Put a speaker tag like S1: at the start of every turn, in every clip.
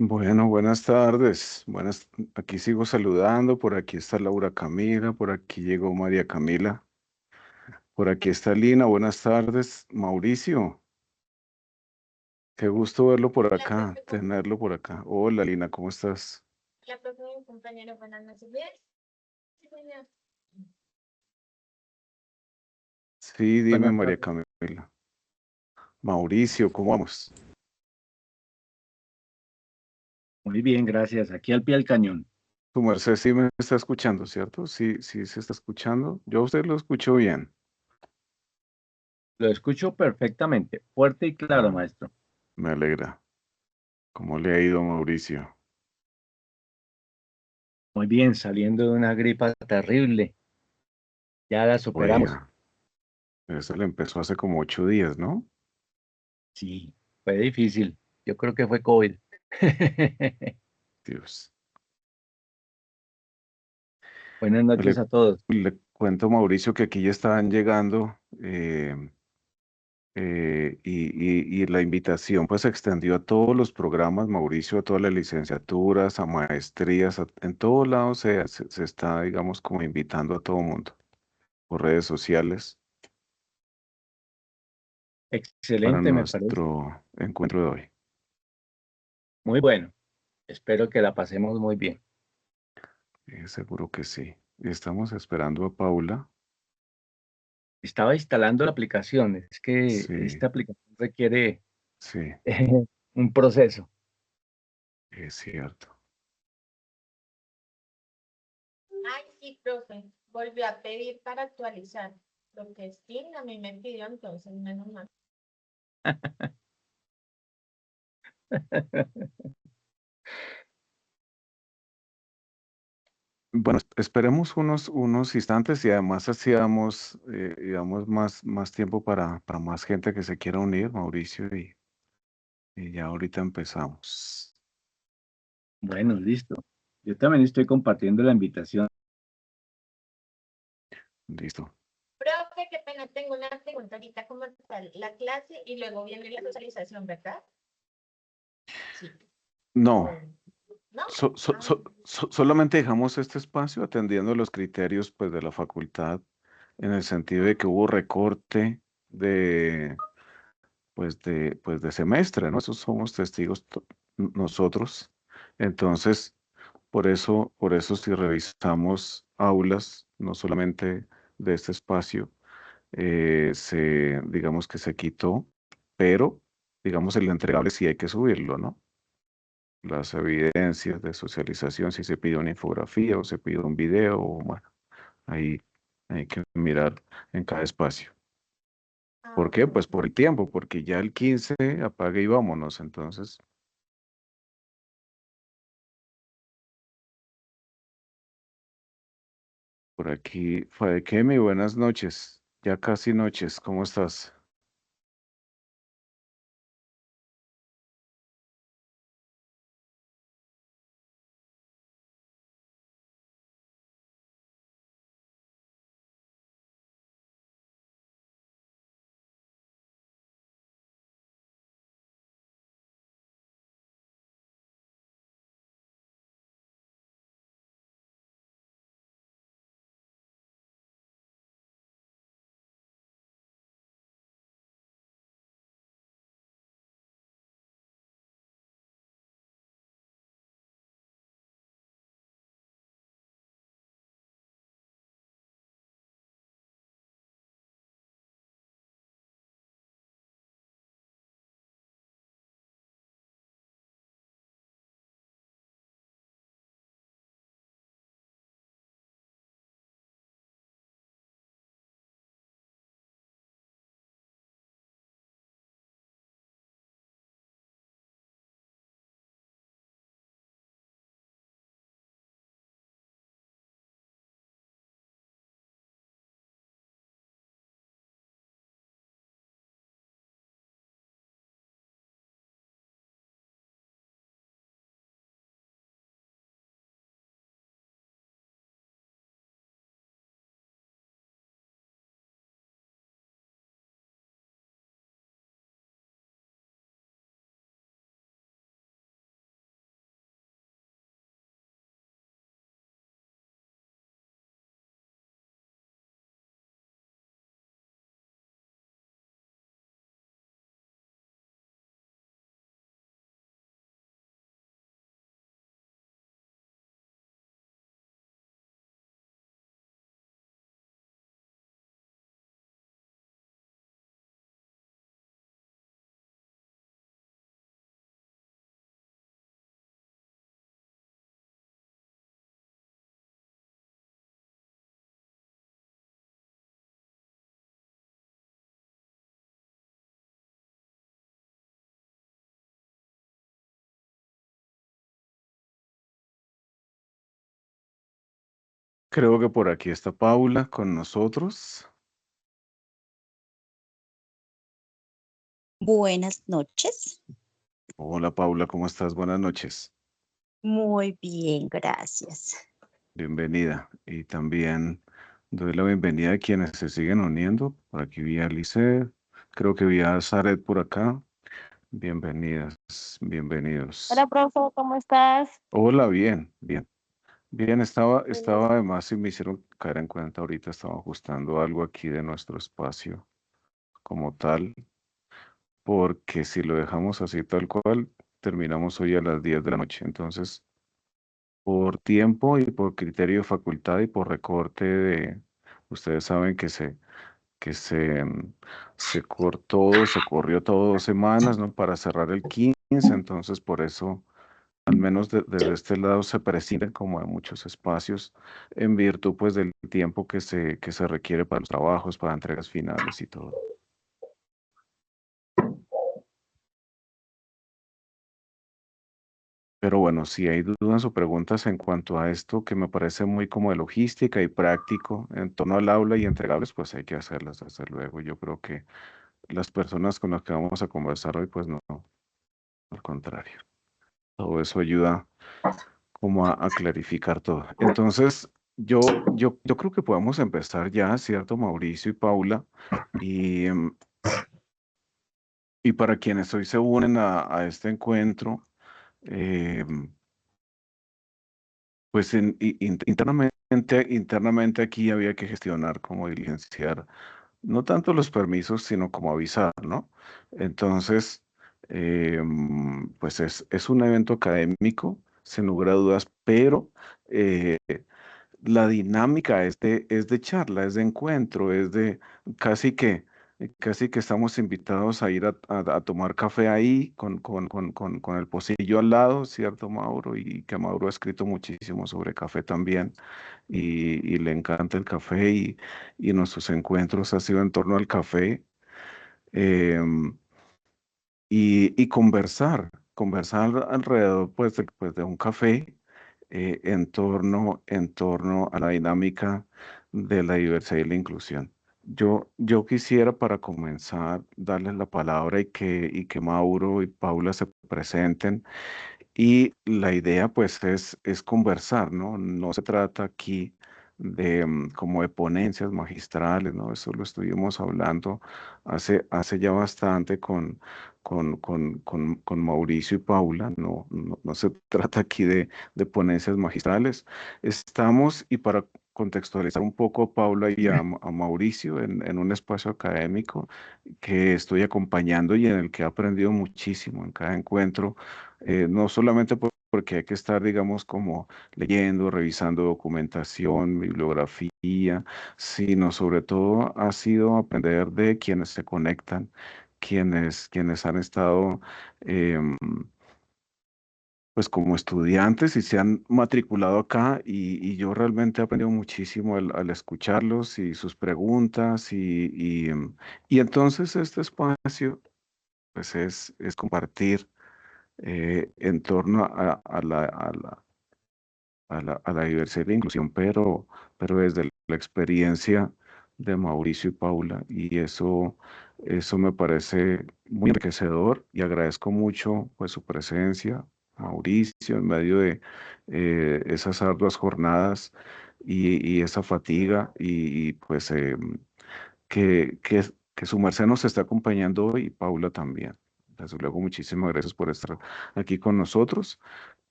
S1: Bueno, buenas tardes. Aquí sigo saludando, por aquí está Laura Camila, por aquí llegó María Camila, por aquí está Lina, buenas tardes. Mauricio, qué gusto verlo por
S2: La
S1: acá,
S2: profe,
S1: tenerlo por acá. Hola Lina, ¿cómo estás?
S2: la profe de mi compañero, buenas noches. Bien, sí, señor.
S1: Sí, dime
S3: Buenas
S1: María
S3: tardes.
S1: Camila. Mauricio, ¿cómo vamos?
S3: Muy bien, gracias. Aquí al pie del cañón.
S1: Tu merced sí me está escuchando, ¿cierto? Sí, sí se está escuchando. Yo a usted lo escucho bien.
S3: Lo escucho perfectamente, fuerte y claro,
S1: Ah,
S3: maestro.
S1: me alegra. ¿Cómo le ha ido, Mauricio?
S3: Muy bien, saliendo de una gripa terrible. Ya la superamos.
S1: Oiga, eso le empezó hace como 8 días, ¿no?
S3: Sí, fue difícil. Yo creo que fue COVID.
S1: Dios.
S3: Buenas noches
S1: Le,
S3: a todos.
S1: le cuento, Mauricio, que aquí ya estaban llegando y la invitación pues se extendió a todos los programas, Mauricio, a todas las licenciaturas, a maestrías, en todos lados se está, digamos, como invitando a todo mundo por redes sociales para
S3: Excelente, me parece.
S1: nuestro encuentro de hoy.
S3: Muy bueno. Espero que la pasemos muy bien.
S1: Seguro que sí. Estamos esperando a Paula.
S3: Estaba instalando la aplicación. Es que
S1: Sí,
S3: esta aplicación requiere
S1: sí,
S3: un proceso.
S1: es cierto.
S2: Ay, sí, profe. Volvió a pedir para actualizar. Lo que Steam a mí me pidió, entonces, menos mal.
S1: Bueno, esperemos unos instantes y además así damos, digamos, más tiempo para más gente que se quiera unir, Mauricio, y ya ahorita empezamos.
S3: Bueno, listo. Yo también estoy compartiendo la invitación.
S1: Listo.
S2: Profe, qué pena, tengo una pregunta ahorita como tal, la clase y luego viene la socialización, ¿verdad? Sí.
S1: No,
S2: ¿O no? Ah,
S1: solamente dejamos este espacio atendiendo los criterios pues, de la facultad, en el sentido de que hubo recorte de, pues de semestre, ¿no? Esos somos testigos nosotros. Entonces, por eso si revisamos aulas, no solamente de este espacio, digamos que se quitó, pero digamos el entregable sí hay que subirlo, ¿no? Las evidencias de socialización, si se pide una infografía o se pide un video, o bueno, ahí hay que mirar en cada espacio. ¿Por qué?
S2: bueno.
S1: Pues por el tiempo, porque ya el 15 apague y vámonos. Entonces, por aquí, Fadekemi, buenas noches. Ya casi noches, ¿cómo estás? Creo que por aquí está Paula con nosotros.
S4: Buenas noches.
S1: Hola Paula, ¿cómo estás? Buenas noches.
S4: Muy bien, gracias.
S1: Bienvenida. Y también doy la bienvenida a quienes se siguen uniendo. Por aquí vi a Lisset, creo que vi a Zaret por acá. Bienvenidas, bienvenidos.
S5: Hola, profe, ¿cómo estás?
S1: Hola, bien, bien. Bien,
S5: Buenas.
S1: estaba además, si me hicieron caer en cuenta ahorita, estaba ajustando algo aquí de nuestro espacio como tal, porque si lo dejamos así tal cual, terminamos hoy a las 10 de la noche. Entonces, por tiempo y por criterio de facultad y por recorte de, ustedes saben que se cortó, se corrió todo 2 semanas, ¿no? Para cerrar el 15, entonces por eso, al menos desde este lado, se prescinden como de muchos espacios en virtud pues del tiempo que se requiere para los trabajos, para entregas finales y todo. Pero bueno, si hay dudas o preguntas en cuanto a esto, que me parece muy como de logística y práctico en torno al aula y entregables, pues hay que hacerlas, desde luego. Yo creo que las personas con las que vamos a conversar hoy, pues no, al contrario. Todo eso ayuda como a clarificar todo. Entonces, yo creo que podemos empezar ya, ¿cierto, Mauricio y Paula? Y, y para quienes hoy se unen a este encuentro, em, pues internamente aquí había que gestionar como diligenciar, no tanto los permisos, sino como avisar, ¿no? Entonces, pues es un evento académico, sin lugar a dudas, pero eh, la dinámica es de charla, es de encuentro, es de casi que, casi que estamos invitados a ir a tomar café ahí con el pocillo al lado, ¿cierto, Mauro? Y que Mauro ha escrito muchísimo sobre café también y le encanta el café y nuestros encuentros ha sido en torno al café. em, y conversar alrededor pues de un café en torno a la dinámica de la diversidad y la inclusión. Yo quisiera para comenzar darles la palabra y que Mauro y Paula se presenten y la idea pues es conversar, ¿no? No se trata aquí de como de ponencias magistrales, ¿no? Eso lo estuvimos hablando hace ya bastante con Mauricio y Paula, no se trata aquí de ponencias magistrales. Estamos, y para contextualizar un poco a Paula y a Mauricio en un espacio académico que estoy acompañando y en el que he aprendido muchísimo en cada encuentro no solamente porque hay que estar, digamos, como leyendo, revisando documentación, bibliografía, sino sobre todo ha sido aprender de quienes se conectan, quienes han estado, em, pues como estudiantes y se han matriculado acá y yo realmente he aprendido muchísimo al escucharlos y sus preguntas y entonces este espacio pues es compartir en torno a la diversidad y la inclusión, pero desde la experiencia de Mauricio y Paula, y eso me parece muy enriquecedor y agradezco mucho pues su presencia, Mauricio, en medio de esas arduas jornadas y esa fatiga, pues que su merced nos está acompañando hoy y Paula también. Desde luego, muchísimas gracias por estar aquí con nosotros.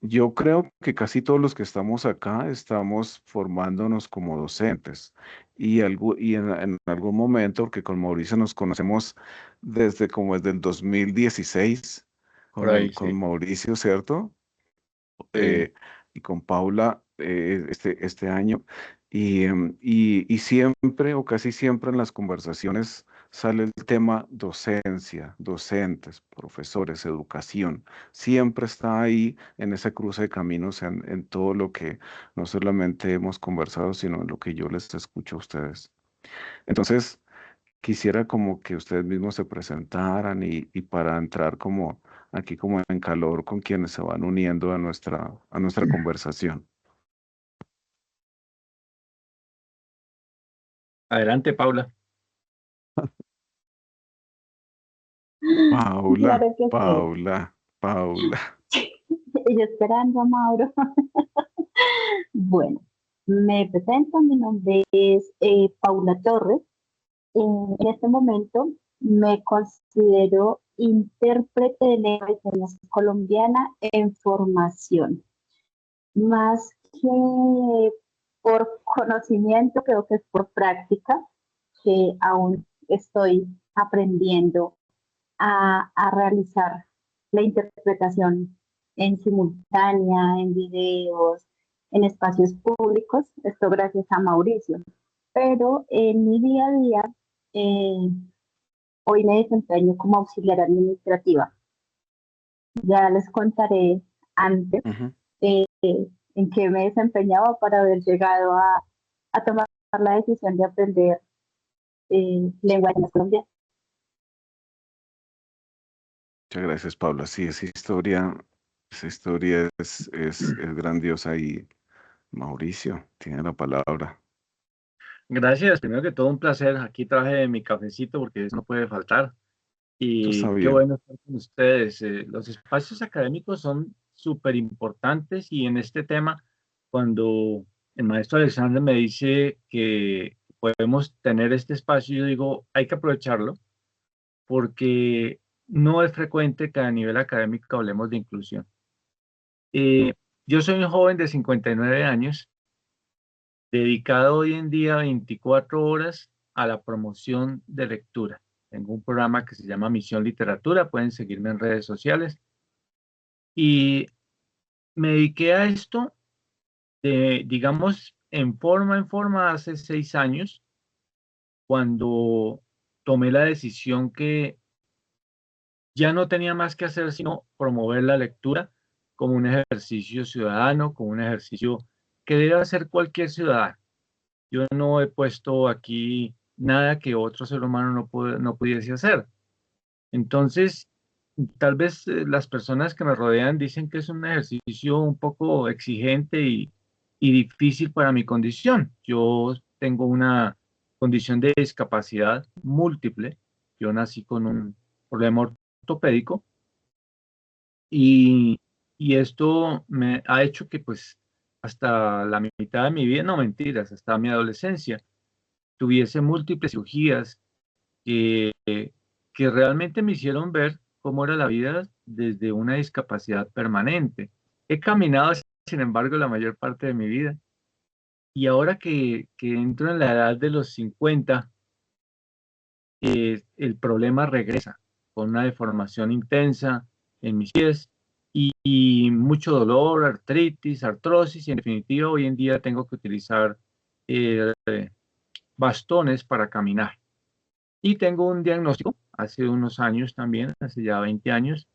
S1: Yo creo que casi todos los que estamos acá estamos formándonos como docentes y en algún momento, porque con Mauricio nos conocemos desde como desde el 2016,
S3: Por ahí,
S1: con
S3: sí.
S1: Mauricio, ¿cierto?
S3: Sí.
S1: Y con Paula este año. Y siempre o casi siempre en las conversaciones sale el tema docencia, docentes, profesores, educación. Siempre está ahí en ese cruce de caminos en todo lo que no solamente hemos conversado, sino en lo que yo les escucho a ustedes. Entonces, quisiera como que ustedes mismos se presentaran y para entrar como aquí como en calor con quienes se van uniendo a nuestra conversación.
S3: Adelante, Paula.
S1: Paula,
S4: Claro que sí.
S1: Paula, Paula.
S4: Y yo esperando a Mauro. Bueno, me presento, mi nombre es Paula Torres. En este momento me considero intérprete de lengua y señas colombiana en formación. Más que por conocimiento, creo que es por práctica, que aún estoy aprendiendo a realizar la interpretación en simultánea, en videos, en espacios públicos. Esto gracias a Mauricio. Pero en mi día a día, eh, hoy me desempeño como auxiliar administrativa. Ya les contaré antes
S1: Ujú.
S4: en qué me desempeñaba para haber llegado a tomar la decisión de aprender lengua de Colombia.
S1: Muchas gracias, Paula. Sí, esa historia es grandiosa y Mauricio tiene la palabra.
S3: Gracias, primero que todo un placer. Aquí traje mi cafecito porque eso no puede faltar.
S1: Eso está
S3: Y qué
S1: bien.
S3: bueno estar con ustedes. Los espacios académicos son súper importantes y en este tema, cuando el maestro Alexander me dice que podemos tener este espacio, yo digo, hay que aprovecharlo porque no es frecuente que a nivel académico hablemos de inclusión. Eh, yo soy un joven de 59 años, dedicado hoy en día 24 horas a la promoción de lectura. Tengo un programa que se llama Misión Literatura, pueden seguirme en redes sociales. Y me dediqué a esto, digamos, en forma hace 6 años, cuando tomé la decisión que ya no tenía más que hacer sino promover la lectura como un ejercicio ciudadano, como un ejercicio que debe hacer cualquier ciudadano. Yo no he puesto aquí nada que otro ser humano no pudiese hacer. Entonces, tal vez las personas que me rodean dicen que es un ejercicio un poco exigente y difícil para mi condición. Yo tengo una condición de discapacidad múltiple. Yo nací con un problema ortopédico y, y esto me ha hecho que pues hasta la mitad de mi vida, no mentiras, hasta mi adolescencia, tuviese múltiples cirugías que realmente me hicieron ver cómo era la vida desde una discapacidad permanente. He caminado, sin embargo, la mayor parte de mi vida y ahora que entro en la edad de los 50, el problema regresa con una deformación intensa en mis pies y mucho dolor, artritis, artrosis y en definitiva hoy en día tengo que utilizar eh, bastones para caminar. Y tengo un diagnóstico hace unos años también, hace ya 20 años,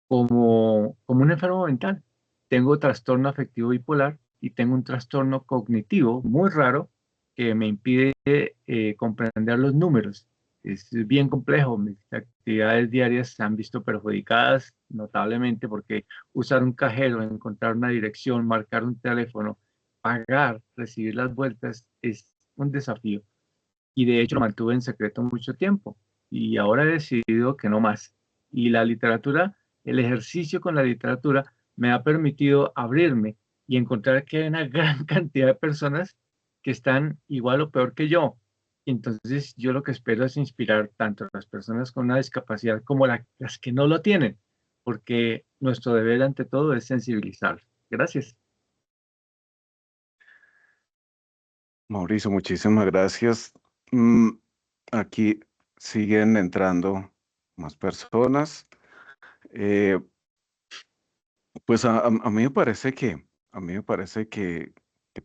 S3: como un enfermo mental. Tengo trastorno afectivo bipolar y tengo un trastorno cognitivo muy raro que me impide comprender los números. Es bien complejo. Mis actividades diarias se han visto perjudicadas notablemente porque usar un cajero, encontrar una dirección, marcar un teléfono, pagar, recibir las vueltas es un desafío y de hecho lo mantuve en secreto mucho tiempo y ahora he decidido que no más. Y la literatura, el ejercicio con la literatura me ha permitido abrirme y encontrar que hay una gran cantidad de personas que están igual o peor que yo. Entonces yo lo que espero es inspirar tanto a las personas con una discapacidad como las que no lo tienen, porque nuestro deber ante todo es sensibilizar. Gracias.
S1: Mauricio, muchísimas gracias. Mm, Aquí siguen entrando más personas. Eh, pues a mí me parece que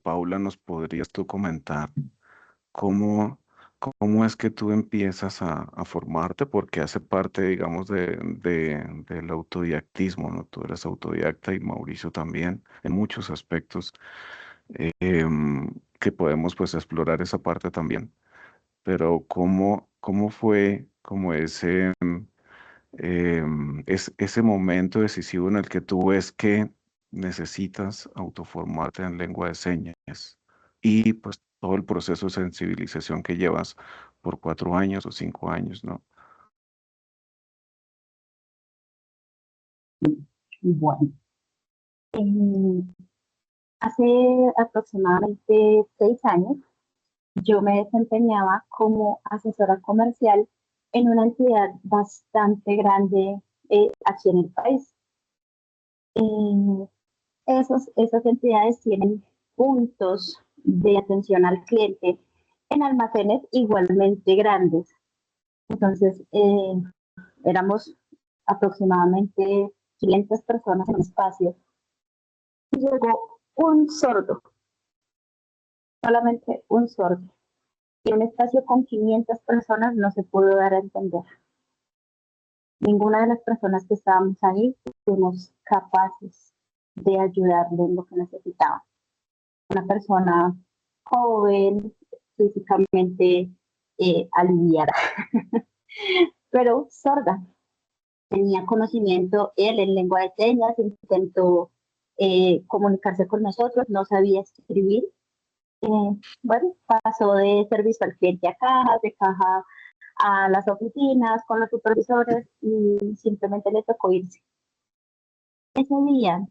S1: Paula nos podrías tú comentar cómo, cómo es que tú empiezas a formarte, porque hace parte, digamos, del autodidactismo, ¿no? Tú eres autodidacta y Mauricio también, en muchos aspectos, que podemos pues explorar esa parte también. Pero cómo fue como ese momento decisivo en el que tú ves que necesitas autoformarte en lengua de señas. y pues todo el proceso de sensibilización que llevas por 4 años o 5 años, ¿no?
S4: Bueno, hace aproximadamente 6 años yo me desempeñaba como asesora comercial en una entidad bastante grande aquí en el país. Eh, esas entidades tienen puntos de atención al cliente en almacenes igualmente grandes. Entonces, éramos aproximadamente 500 personas en un espacio. Y llegó un sordo, solamente un sordo. Y un espacio con 500 personas no se pudo dar a entender. Ninguna de las personas que estábamos ahí fuimos capaces de ayudarle en lo que necesitaba. Una persona joven, físicamente aliviada, pero sorda. Tenía conocimiento él en lengua de señas, intentó comunicarse con nosotros, no sabía escribir. Bueno, pasó de servicio al cliente a caja, de caja a las oficinas con los supervisores y simplemente le tocó irse. Ese día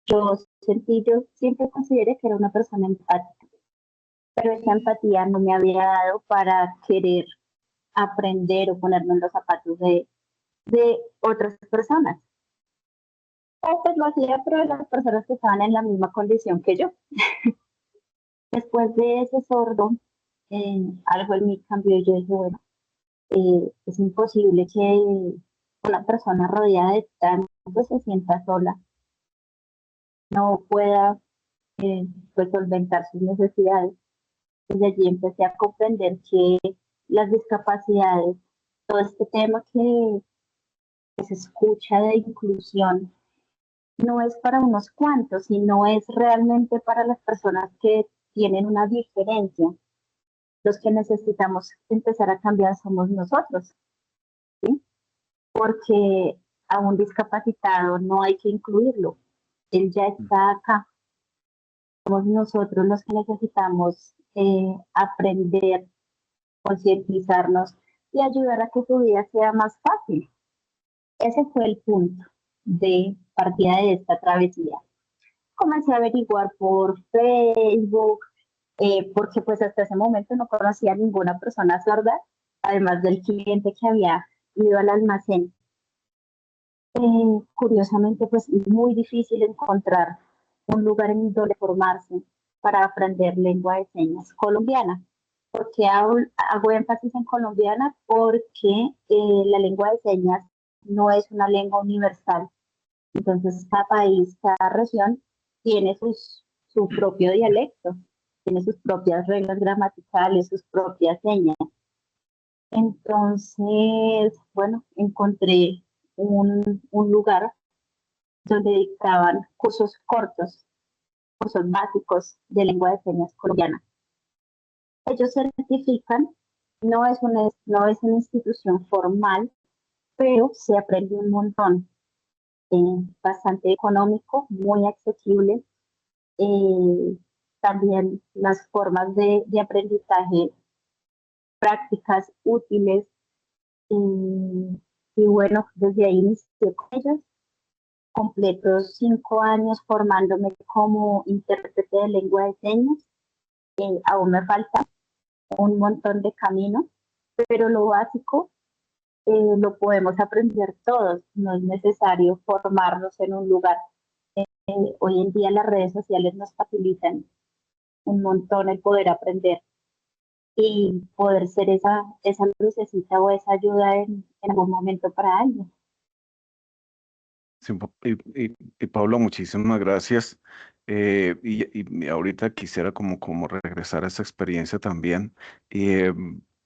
S4: yo siempre consideré que era una persona empática, pero esa empatía no me había dado para querer aprender o ponerme en los zapatos de otras personas. Pues lo hacía, pero de las personas que estaban en la misma condición que yo. Después de ese sordo, algo en mí cambió y yo dije, bueno, es imposible que una persona rodeada de tanto se sienta sola, no pueda pues solventar sus necesidades. Desde allí empecé a comprender que las discapacidades, todo este tema que se escucha de inclusión, no es para unos cuantos, sino es realmente para las personas que tienen una diferencia. Los que necesitamos empezar a cambiar somos nosotros, ¿sí? Porque a un discapacitado no hay que incluirlo, él ya está acá. Somos nosotros los que necesitamos aprender, concientizarnos y ayudar a que su vida sea más fácil. Ese fue el punto de partida de esta travesía. Comencé a averiguar por Facebook, porque pues hasta ese momento no conocía a ninguna persona sorda, además del cliente que había ido al almacén. Curiosamente, pues es muy difícil encontrar un lugar en donde formarse para aprender lengua de señas colombiana. ¿Por qué hago énfasis en colombiana? Porque la lengua de señas no es una lengua universal. Entonces, cada país, cada región tiene su propio dialecto, tiene sus propias reglas gramaticales, sus propias señas. Entonces, bueno, encontré un lugar donde dictaban cursos cortos, cursos básicos de lengua de señas colombiana. Ellos certifican, no es una institución formal, pero se aprende un montón. Bastante económico, muy accesible. También las formas de aprendizaje prácticas, útiles. Y bueno, desde ahí inicié con ellos. Completo 5 años formándome como intérprete de lengua de señas. Aún me falta un montón de camino, pero lo básico lo podemos aprender todos. No es necesario formarnos en un lugar. Hoy en día las redes sociales nos facilitan un montón el poder aprender y poder ser esa lucecita o esa ayuda en algún momento para alguien.
S1: Sí, y Pablo, muchísimas gracias. Y ahorita quisiera como regresar a esa experiencia también. Y,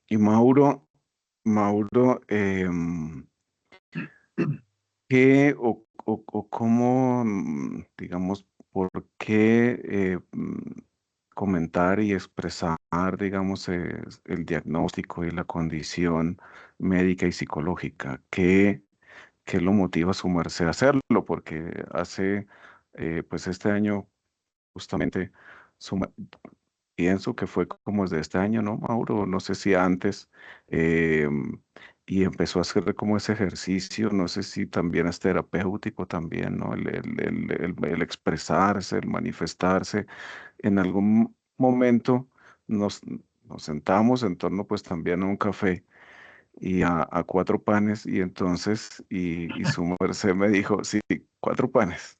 S1: y Mauro, ¿qué o cómo, digamos, por qué comentar y expresar, digamos, el diagnóstico y la condición médica y psicológica? ¿Qué lo motiva a sumarse a hacerlo? Porque hace, pues este año, justamente, pienso que fue como desde este año, ¿no, Mauro? No sé si antes, y empezó a hacer como ese ejercicio, no sé si también es terapéutico también, ¿no? El expresarse, el manifestarse. En algún momento nos, nos sentamos en torno pues también a un café y a cuatro panes y entonces, y su merced me dijo, sí, cuatro panes,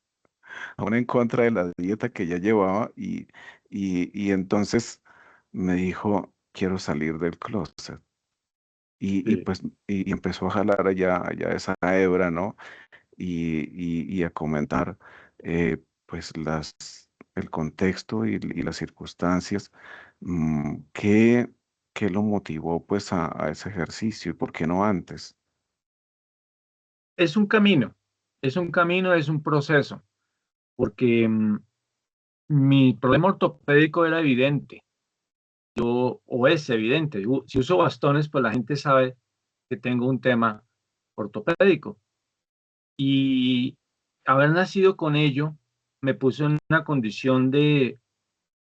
S1: aún en contra de la dieta que ya llevaba y entonces me dijo, quiero salir del closet. Y
S3: Sí.
S1: pues y empezó a jalar allá esa hebra, ¿no? Y a comentar pues el contexto y las circunstancias que, que lo motivó pues a ese ejercicio y por qué no antes.
S3: Es un camino, es un camino, es un proceso, porque mi problema ortopédico era evidente, o es evidente. Si uso bastones, pues la gente sabe que tengo un tema ortopédico. Y haber nacido con ello me puso en una condición de,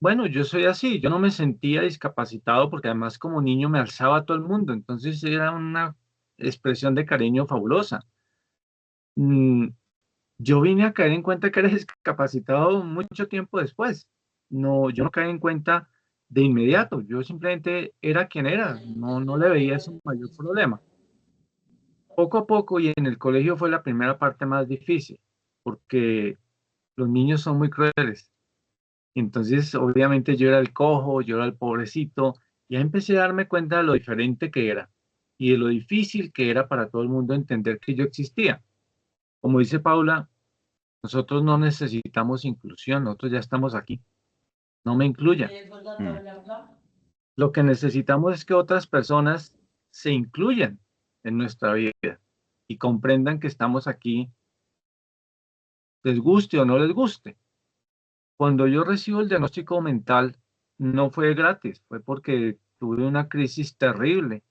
S3: bueno, yo soy así, yo no me sentía discapacitado porque además como niño me alzaba a todo el mundo, entonces era una expresión de cariño fabulosa. Mm, Yo vine a caer en cuenta que era discapacitado mucho tiempo después. No, yo no caí en cuenta de inmediato. Yo simplemente era quien era. No le veía ese mayor problema. Poco a poco y en el colegio fue la primera parte más difícil, porque los niños son muy crueles. Entonces, obviamente yo era el cojo, yo era el pobrecito. Y ahí empecé a darme cuenta de lo diferente que era y de lo difícil que era para todo el mundo entender que yo existía. Como dice Paula, nosotros no necesitamos inclusión, nosotros ya estamos aquí, no me incluyan.
S1: Mm,
S3: Lo que necesitamos es que otras personas se incluyan en nuestra vida y comprendan que estamos aquí, les guste o no les guste. Cuando yo recibo el diagnóstico mental, no fue gratis, fue porque tuve una crisis terrible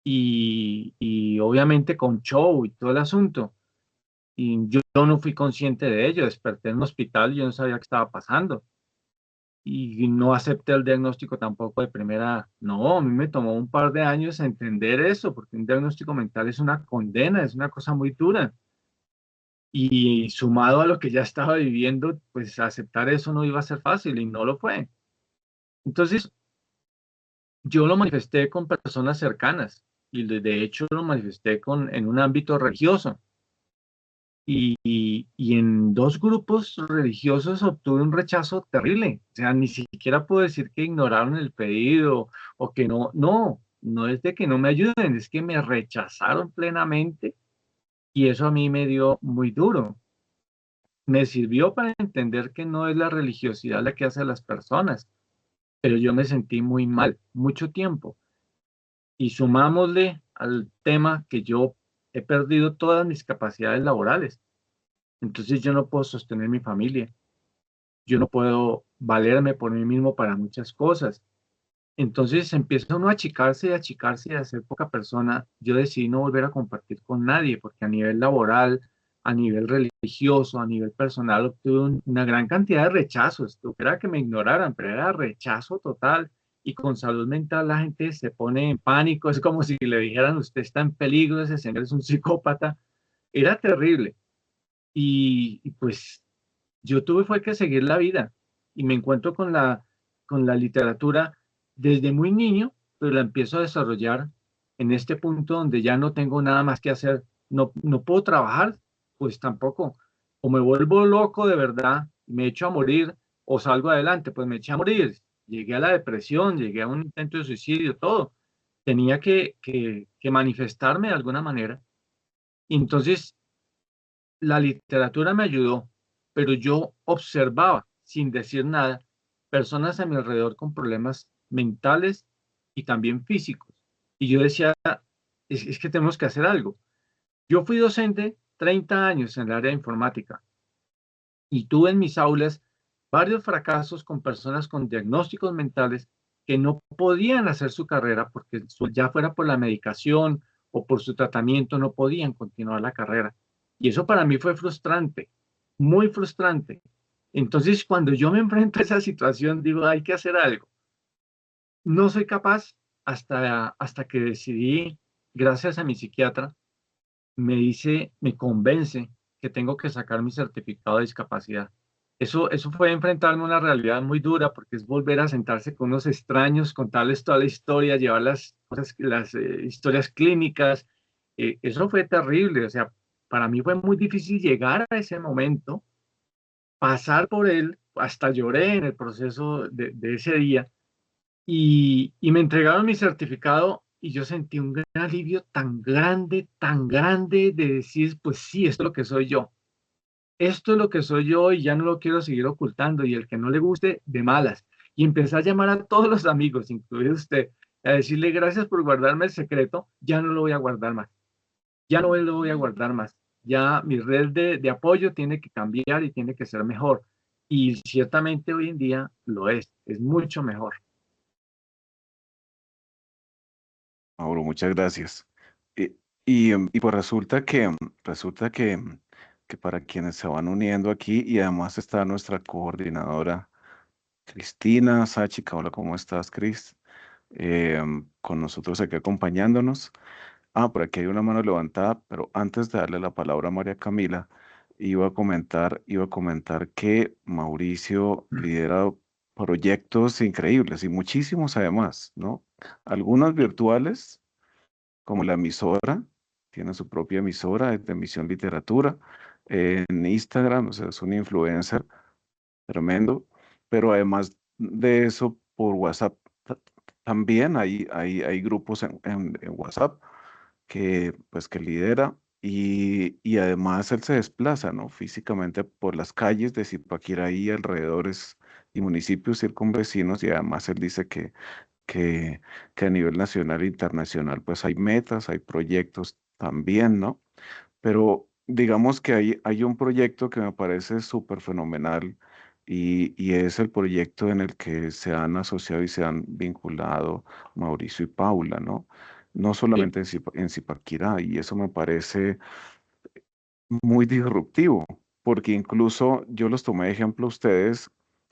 S3: y obviamente con show y todo el asunto. Y yo no fui consciente de ello, desperté en un hospital y yo no sabía qué estaba pasando. Y no acepté el diagnóstico tampoco de primera. No, a mí me tomó un par de años entender eso, porque un diagnóstico mental es una condena, es una cosa muy dura. Y sumado a lo que ya estaba viviendo, pues aceptar eso no iba a ser fácil y no lo fue. Entonces, yo lo manifesté con personas cercanas y de hecho lo manifesté en un ámbito religioso. Y en dos grupos religiosos obtuve un rechazo terrible. O sea, ni siquiera puedo decir que ignoraron el pedido o que no es de que no me ayuden, es que me rechazaron plenamente y eso a mí me dio muy duro. Me sirvió para entender que no es la religiosidad la que hace a las personas, pero yo me sentí muy mal mucho tiempo. Y sumámosle al tema que yo he perdido todas mis capacidades laborales. Entonces yo no puedo sostener mi familia. Yo no puedo valerme por mí mismo para muchas cosas. Entonces empieza uno a achicarse y a ser poca persona. Yo decidí no volver a compartir con nadie porque a nivel laboral, a nivel religioso, a nivel personal, obtuve una gran cantidad de rechazos. No era que me ignoraran, pero era rechazo total. Y con salud mental la gente se pone en pánico. Es como si le dijeran, usted está en peligro, ese señor es un psicópata. Era terrible. Y pues yo tuve fue que seguir la vida y me encuentro con la literatura desde muy niño, pero la empiezo a desarrollar en este punto donde ya no tengo nada más que hacer. No puedo trabajar, pues tampoco. O me vuelvo loco de verdad, me echo a morir, o salgo adelante, pues me eché a morir. Llegué a la depresión, llegué a un intento de suicidio, todo. Tenía que manifestarme de alguna manera. Y entonces la literatura me ayudó, pero yo observaba, sin decir nada, personas a mi alrededor con problemas mentales y también físicos. Y yo decía, es que tenemos que hacer algo. Yo fui docente 30 años en el área de informática y tuve en mis aulas varios fracasos con personas con diagnósticos mentales que no podían hacer su carrera porque ya fuera por la medicación o por su tratamiento no podían continuar la carrera. Y eso para mí fue frustrante, muy frustrante. Entonces, cuando yo me enfrento a esa situación, digo, hay que hacer algo. no soy capaz hasta que decidí, gracias a mi psiquiatra, me convence que tengo que sacar mi certificado de discapacidad. Eso fue enfrentarme a una realidad muy dura porque es volver a sentarse con unos extraños, contarles toda la historia, llevar las historias clínicas. Eso fue terrible, o sea, para mí fue muy difícil llegar a ese momento, pasar por él, hasta lloré en el proceso de ese día y me entregaron mi certificado y yo sentí un gran alivio tan grande de decir, pues sí, esto es lo que soy yo. Esto es lo que soy yo y ya no lo quiero seguir ocultando y el que no le guste, de malas. Y empecé a llamar a todos los amigos, incluido usted, a decirle gracias por guardarme el secreto, ya no lo voy a guardar más, ya no lo voy a guardar más. Ya mi red de apoyo tiene que cambiar y tiene que ser mejor. Y ciertamente hoy en día lo es mucho mejor.
S1: Mauro, muchas gracias. Y pues resulta que para quienes se van uniendo aquí, y además está nuestra coordinadora Cristina Sáchica. Hola, ¿cómo estás, Cris? Con nosotros aquí acompañándonos. Por aquí hay una mano levantada, pero antes de darle la palabra a María Camila, iba a comentar que Mauricio lidera proyectos increíbles y muchísimos además, ¿no? Algunos virtuales, como la emisora, tiene su propia emisora, es de Misión Literatura, en Instagram, o sea, es un influencer tremendo, pero además de eso, por WhatsApp también hay grupos en WhatsApp que, pues, que lidera y además él se desplaza, ¿no? Físicamente por las calles de Zipaquirá y alrededores y municipios circunvecinos y además él dice que, que a nivel nacional e internacional, pues hay metas, hay proyectos también, ¿no? Pero digamos que hay un proyecto que me parece súper fenomenal y es el proyecto en el que se han asociado y se han vinculado Mauricio y Paula, ¿no? No
S3: Sí.
S1: solamente en Zipaquirá, y eso me parece muy disruptivo, porque incluso yo los tomé de ejemplo a ustedes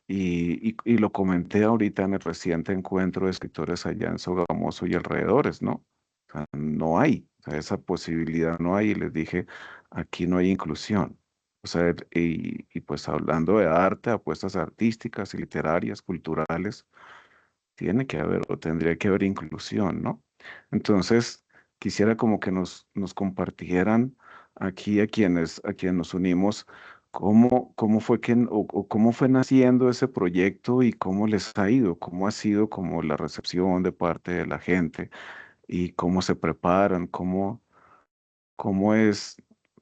S1: y lo comenté ahorita en el reciente encuentro de escritores allá en Sogamoso y alrededores, ¿no? O sea, no hay, o sea, esa posibilidad no hay, y les dije, aquí no hay inclusión. O sea, y pues hablando de arte, apuestas artísticas y literarias, culturales, tiene que haber o tendría que haber inclusión, ¿no? Entonces, quisiera como que nos compartieran aquí a quienes nos unimos, cómo fue o cómo fue naciendo ese proyecto y cómo les ha ido, cómo ha sido como la recepción de parte de la gente y cómo se preparan, cómo es,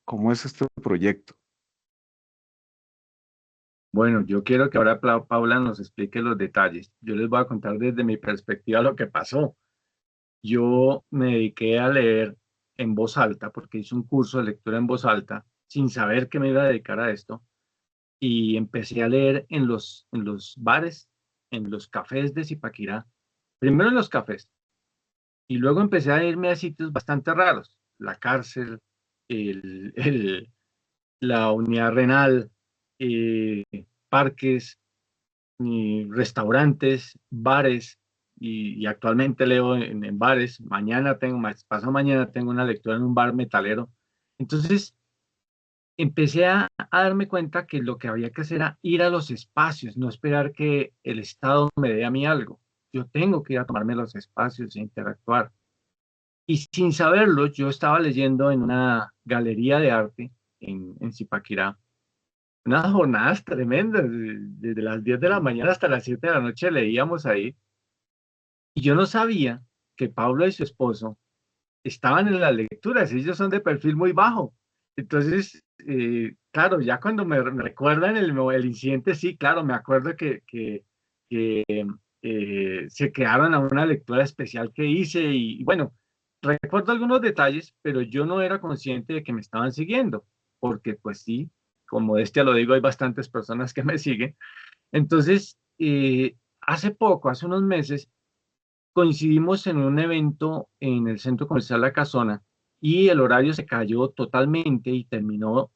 S1: cómo es este proyecto.
S3: Bueno, yo quiero que ahora Paula nos explique los detalles. Yo les voy a contar desde mi perspectiva lo que pasó. Yo me dediqué a leer en voz alta porque hice un curso de lectura en voz alta sin saber que me iba a dedicar a esto y empecé a leer en los bares, en los cafés de Zipaquirá, primero en los cafés y luego empecé a irme a sitios bastante raros, la cárcel, el, el- la unidad renal, eh, parques, y restaurantes, bares, y actualmente leo en bares. Mañana tengo, pasado mañana tengo una lectura en un bar metalero. Entonces empecé a darme cuenta que lo que había que hacer era ir a los espacios, no esperar que el Estado me dé a mí algo. Yo tengo que ir a tomarme los espacios e interactuar. Y sin saberlo, yo estaba leyendo en una galería de arte en Zipaquirá unas jornadas tremendas, desde las 10 de la mañana hasta las 7 de la noche leíamos ahí. Y yo no sabía que Pablo y su esposo estaban en las lecturas, ellos son de perfil muy bajo. Entonces, claro, ya cuando me recuerdan el incidente, sí, claro, me acuerdo que se quedaron a una lectura especial que hice y bueno, recuerdo algunos detalles, pero yo no era consciente de que me estaban siguiendo, porque pues sí, con modestia lo digo, hay bastantes personas que me siguen. Entonces, hace poco, hace unos meses, coincidimos en un evento en el centro comercial La Casona y el horario se cayó totalmente y terminó,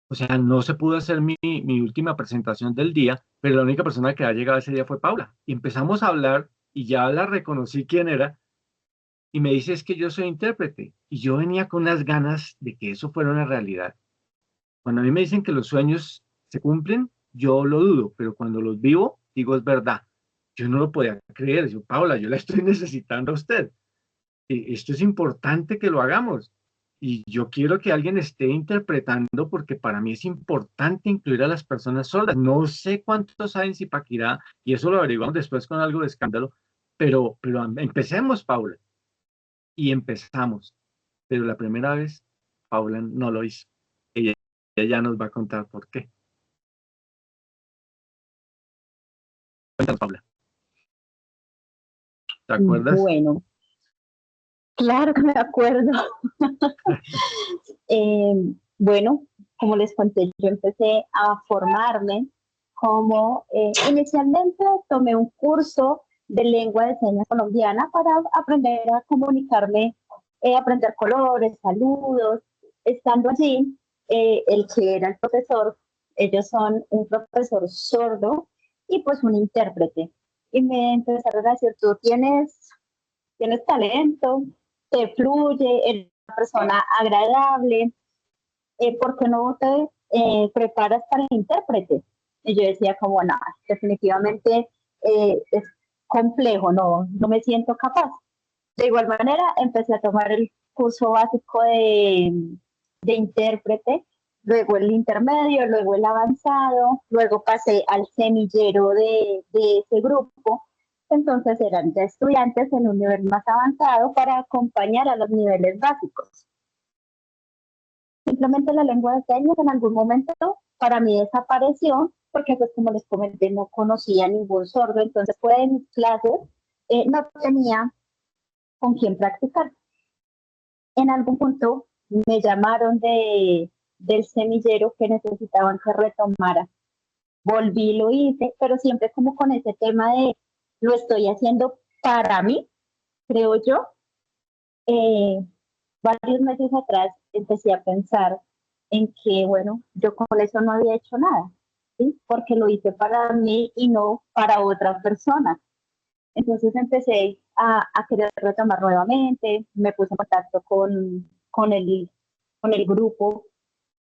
S3: o sea, no se pudo hacer mi última presentación del día, pero la única persona que ha llegado ese día fue Paula. Y empezamos a hablar y ya la reconocí quién era, y me dice, es que yo soy intérprete. Y yo venía con unas ganas de que eso fuera una realidad. Cuando a mí me dicen que los sueños se cumplen, yo lo dudo, pero cuando los vivo, digo, es verdad. Yo no lo podía creer. Yo, Paula, yo la estoy necesitando a usted. Esto es importante que lo hagamos. Y yo quiero que alguien esté interpretando porque para mí es importante incluir a las personas sordas. No sé cuántos saben Zipaquirá y eso lo averiguamos después con algo de escándalo, pero empecemos, Paula. Y empezamos. Pero la primera vez, Paula no lo hizo. Ella ya nos va a contar por qué. Cuéntanos, Paula. ¿Te acuerdas?
S4: Bueno, claro que me acuerdo. Bueno, como les conté, yo empecé a formarme como inicialmente tomé un curso de lengua de señas colombiana para aprender a comunicarme, aprender colores, saludos. Estando allí, el que era el profesor, ellos son un profesor sordo y pues un intérprete. Y me empezaron a decir, tú tienes talento, te fluye, eres una persona agradable, ¿por qué no te preparas para intérprete? Y yo decía como, no, definitivamente es complejo, no me siento capaz. De igual manera, empecé a tomar el curso básico de intérprete, luego el intermedio, luego el avanzado, luego pasé al semillero de ese grupo. Entonces eran ya estudiantes en un nivel más avanzado para acompañar a los niveles básicos. Simplemente la lengua de señas en algún momento para mí desapareció porque pues como les comenté no conocía ningún sordo, entonces fue en mis clases, no tenía con quién practicar. En algún punto me llamaron del semillero que necesitaban que retomara. Volví, lo hice, pero siempre como con ese tema de lo estoy haciendo para mí, creo yo. Eh, Varios meses atrás empecé a pensar en que, bueno, yo con eso no había hecho nada, ¿sí? Porque lo hice para mí y no para otra persona. Entonces empecé a querer retomar nuevamente, me puse en contacto con el grupo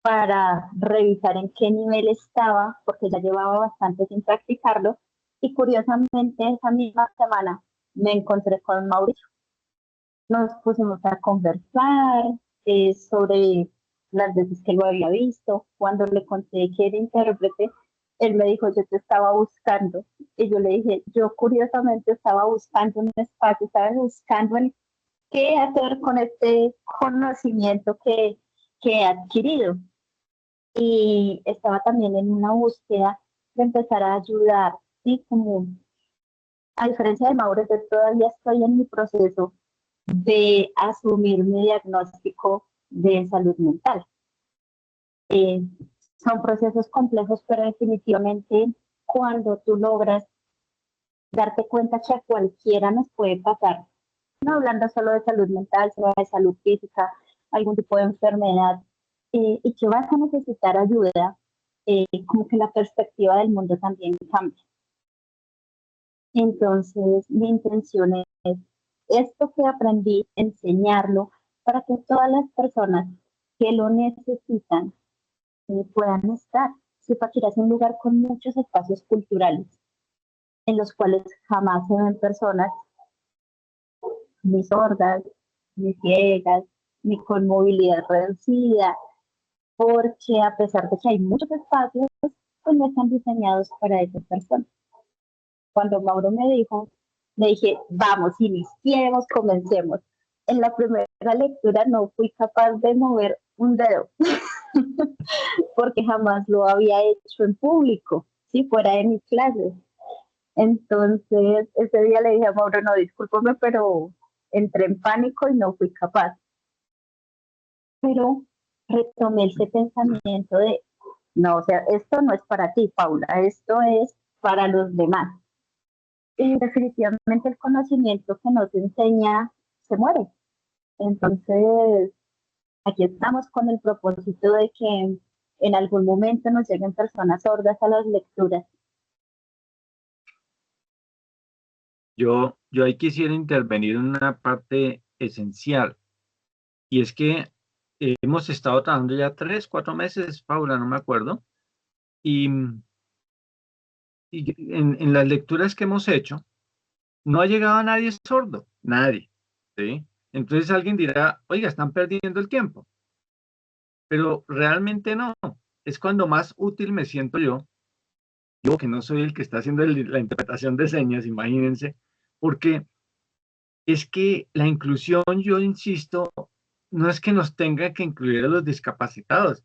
S4: para revisar en qué nivel estaba, porque ya llevaba bastante sin practicarlo, y curiosamente esa misma semana me encontré con Mauricio. Nos pusimos a conversar sobre las veces que lo había visto. Cuando le conté que era intérprete, él me dijo, yo te estaba buscando. Y yo le dije, yo curiosamente estaba buscando un espacio, estaba buscando el qué hacer con este conocimiento que he adquirido. Y estaba también en una búsqueda de empezar a ayudar, ¿sí? Como, a diferencia de Mauro, yo todavía estoy en mi proceso de asumir mi diagnóstico de salud mental. Eh, Son procesos complejos, pero definitivamente cuando tú logras darte cuenta que a cualquiera nos puede pasar, no hablando solo de salud mental, sino de salud física, algún tipo de enfermedad, y que vas a necesitar ayuda, como que la perspectiva del mundo también cambia. Entonces, mi intención es esto que aprendí, enseñarlo para que todas las personas que lo necesitan puedan estar. Zipaquirá es un lugar con muchos espacios culturales en los cuales jamás se ven personas ni sordas, ni ciegas, ni con movilidad reducida, porque a pesar de que hay muchos espacios, pues no están diseñados para esas personas. Cuando Mauro me dijo, le dije, vamos, iniciemos, comencemos. En la primera lectura no fui capaz de mover un dedo, porque jamás lo había hecho en público, si fuera de mis clases. Entonces, ese día le dije a Mauro, no, discúlpame, pero entré en pánico y no fui capaz. Pero retomé ese pensamiento de, no, o sea, esto no es para ti, Paula, esto es para los demás. Y definitivamente el conocimiento que no se enseña se muere. Entonces, aquí estamos con el propósito de que en algún momento nos lleguen personas sordas a las lecturas.
S3: Yo ahí quisiera intervenir en una parte esencial, y es que hemos estado trabajando ya 3, 4 meses, Paula, no me acuerdo, y, y en las lecturas que hemos hecho, no ha llegado a nadie sordo, nadie, ¿sí? Entonces alguien dirá, oiga, están perdiendo el tiempo, pero realmente no. Es cuando más útil me siento yo que no soy el que está haciendo la interpretación de señas, imagínense, porque es que la inclusión, yo insisto, no es que nos tenga que incluir a los discapacitados,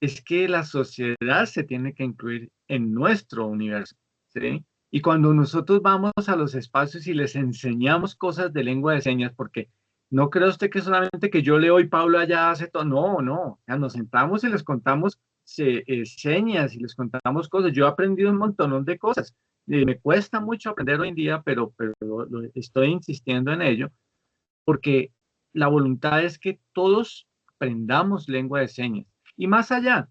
S3: es que la sociedad se tiene que incluir en nuestro universo, ¿sí? Y cuando nosotros vamos a los espacios y les enseñamos cosas de lengua de señas, porque no cree usted que solamente que yo leo y Pablo allá hace todo, no, no, o sea, nos sentamos y les contamos señas y les contamos cosas. Yo he aprendido un montón de cosas. Me cuesta mucho aprender hoy en día, pero estoy insistiendo en ello, porque la voluntad es que todos aprendamos lengua de señas. Y más allá,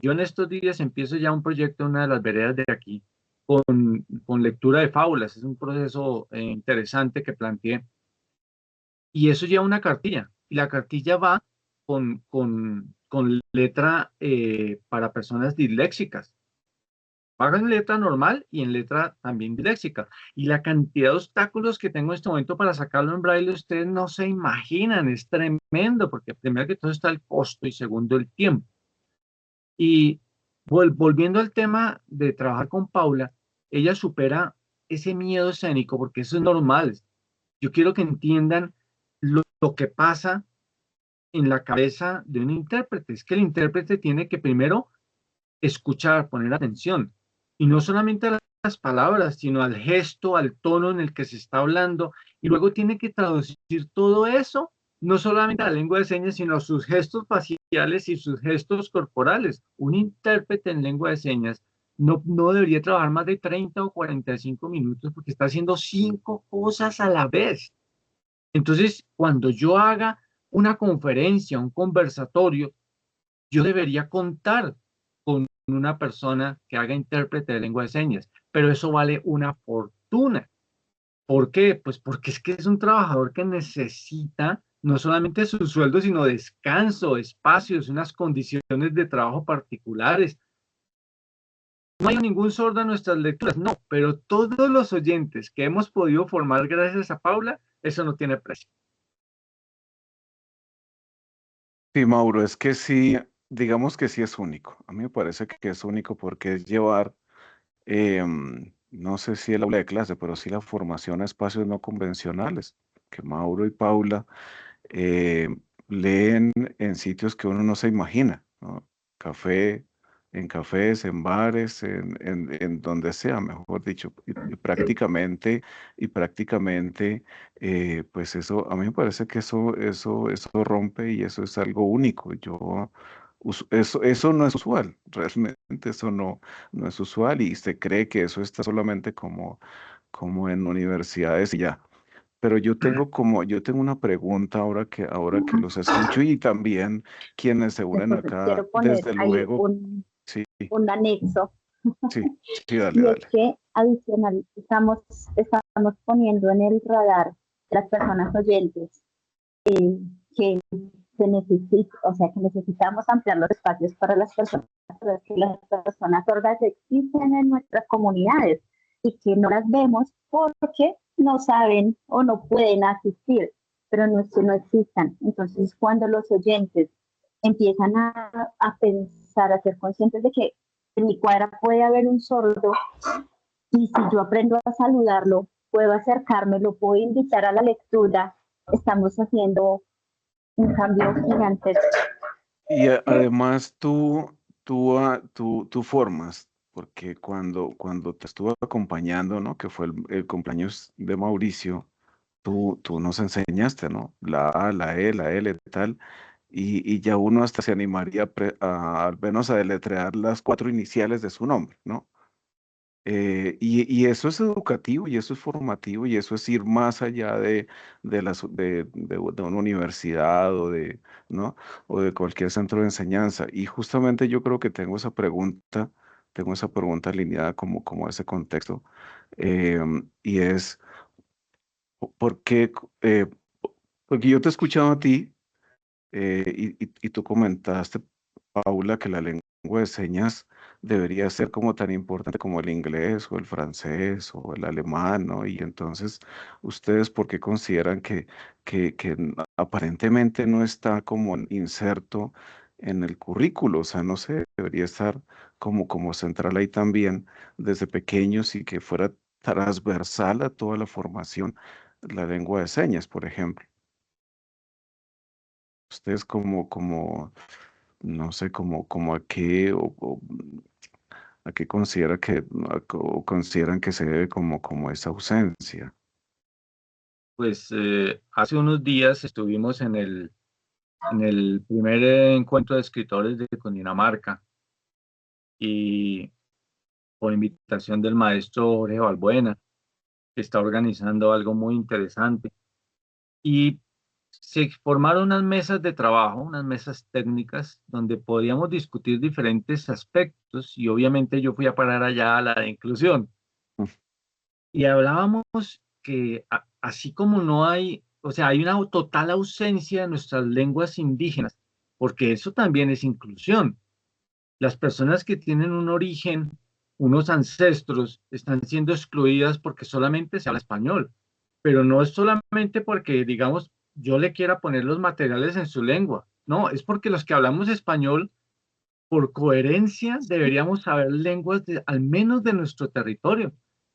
S3: yo en estos días empiezo ya un proyecto en una de las veredas de aquí, con lectura de fábulas. Es un proceso interesante que planteé. Y eso lleva una cartilla. Y la cartilla va con letra para personas disléxicas. Pago en letra normal y en letra también disléxica. Y la cantidad de obstáculos que tengo en este momento para sacarlo en braille, ustedes no se imaginan, es tremendo, porque primero que todo está el costo y segundo el tiempo. Y volviendo al tema de trabajar con Paula, ella supera ese miedo escénico, porque eso es normal. Yo quiero que entiendan lo que pasa en la cabeza de un intérprete. Es que el intérprete tiene que primero escuchar, poner atención, y no solamente a las palabras, sino al gesto, al tono en el que se está hablando, y luego tiene que traducir todo eso, no solamente a la lengua de señas, sino a sus gestos faciales y sus gestos corporales. Un intérprete en lengua de señas no debería trabajar más de 30 o 45 minutos porque está haciendo 5 cosas a la vez. Entonces, cuando yo haga una conferencia, un conversatorio, yo debería contar con una persona que haga intérprete de lengua de señas, pero eso vale una fortuna. ¿Por qué? Pues porque es que es un trabajador que necesita no solamente su sueldo, sino descanso, espacios, unas condiciones de trabajo particulares. No hay ningún sordo en nuestras lecturas, no, pero todos los oyentes que hemos podido formar gracias a Paula, eso no tiene precio.
S1: Sí, Mauro, es que sí, digamos que sí es único. A mí me parece que es único porque es llevar, no sé si el aula de clase, pero sí la formación a espacios no convencionales, que Mauro y Paula eh, leen en sitios que uno no se imagina, ¿no? Café, en cafés, en bares, en donde sea, mejor dicho, y prácticamente, pues eso, a mí me parece que eso rompe y eso es algo único. Eso no es usual, realmente eso no es usual y se cree que eso está solamente como en universidades y ya. Pero yo tengo una pregunta ahora que los escucho y también quienes se unen
S4: Entonces
S1: acá,
S4: quiero poner
S1: desde
S4: ahí
S1: luego, sí,
S4: un anexo,
S1: sí, sí, dale,
S4: y es
S1: dale.
S4: que adicional estamos poniendo en el radar las personas oyentes que se necesita, o sea, que necesitamos ampliar los espacios para las personas, pero que las personas sordas existen en nuestras comunidades y que no las vemos porque no saben o no pueden asistir, pero no es que no existan. Entonces, cuando los oyentes empiezan a pensar, a ser conscientes de que en mi cuadra puede haber un sordo y si yo aprendo a saludarlo, puedo acercarme, lo puedo invitar a la lectura, estamos haciendo un cambio gigantesco.
S1: Y además tú formas, porque cuando te estuve acompañando, ¿no? Que fue el cumpleaños de Mauricio, tú nos enseñaste, ¿no? La A, la E, la L, tal, y ya uno hasta se animaría al menos a deletrear las 4 iniciales de su nombre, ¿no? Y eso es educativo y eso es formativo y eso es ir más allá de una universidad ¿no? O de cualquier centro de enseñanza. Y justamente yo creo que tengo esa pregunta alineada como ese contexto. Y es, Porque, porque yo te he escuchado a ti y tú comentaste, Paula, que la lengua de señas debería ser como tan importante como el inglés o el francés o el alemán, ¿no? Y entonces, ¿ustedes por qué consideran que aparentemente no está como inserto en el currículo? O sea, no sé, debería estar como central ahí también desde pequeños y que fuera transversal a toda la formación, la lengua de señas, por ejemplo. Ustedes no sé, como a qué a qué considera o consideran que se debe como esa ausencia.
S3: Pues hace unos días estuvimos en el primer encuentro de escritores de Cundinamarca y por invitación del maestro Jorge Balbuena, que está organizando algo muy interesante. Y se formaron unas mesas de trabajo, unas mesas técnicas, donde podíamos discutir diferentes aspectos y obviamente yo fui a parar allá a la de inclusión.
S1: Mm.
S3: Y hablábamos que así como no hay, o sea, hay una total ausencia de nuestras lenguas indígenas, porque eso también es inclusión. Las personas que tienen un origen, unos ancestros, están siendo excluidas porque solamente se habla español, pero no es solamente porque, digamos, yo le quiera poner los materiales en su lengua, no, es porque los que hablamos español, por coherencia, deberíamos saber lenguas al menos de nuestro territorio.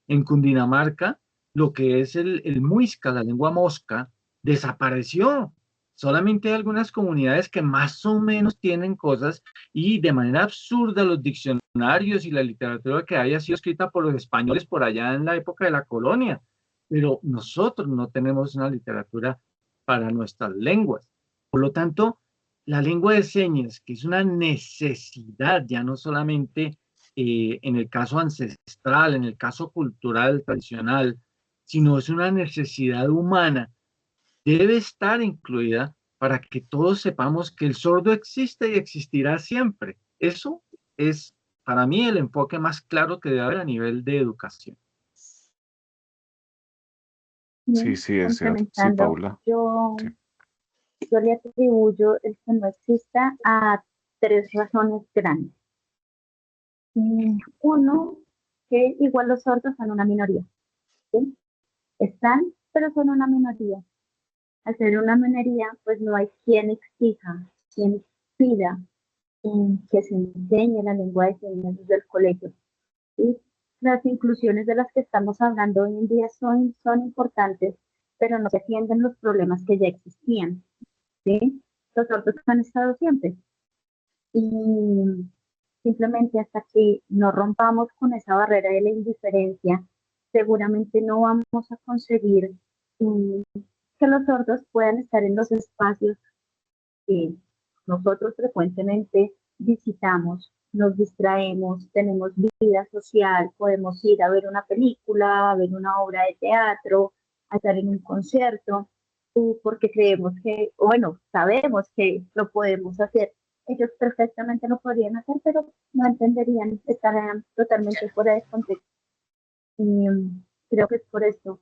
S3: En Cundinamarca, lo que es el muisca, la lengua mosca, desapareció. Solamente hay algunas comunidades que más o menos tienen cosas y de manera absurda los diccionarios y la literatura que haya sido escrita por los españoles por allá en la época de la colonia. Pero nosotros no tenemos una literatura para nuestras lenguas. Por lo tanto, la lengua de señas, que es una necesidad, ya no solamente en el caso ancestral, en el caso cultural, tradicional, sino es una necesidad humana, debe estar incluida para que todos sepamos que el sordo existe y existirá siempre. Eso es para mí el enfoque más claro que debe haber a nivel de educación.
S1: Sí,
S4: Bien,
S1: sí, es cierto. Sí,
S4: complementando,
S1: Paula. Sí.
S4: yo le atribuyo el que no exista a tres razones grandes. Uno, que igual los sordos son una minoría, ¿sí? Están, pero son una minoría. Al ser una minoría, pues no hay quien exija, quien pida que se enseñe la lengua de señas desde el colegio. ¿Sí? Las inclusiones de las que estamos hablando hoy en día son importantes, pero no se atienden los problemas que ya existían. ¿Sí? Los sordos han estado siempre. Y simplemente hasta que no rompamos con esa barrera de la indiferencia, seguramente no vamos a conseguir que los sordos puedan estar en los espacios que nosotros frecuentemente visitamos, nos distraemos, tenemos vida social, podemos ir a ver una película, a ver una obra de teatro, a estar en un concierto, porque creemos que, bueno, sabemos que lo podemos hacer. Ellos perfectamente lo podrían hacer, pero no entenderían, estarían totalmente fuera de contexto. Y creo que es por esto,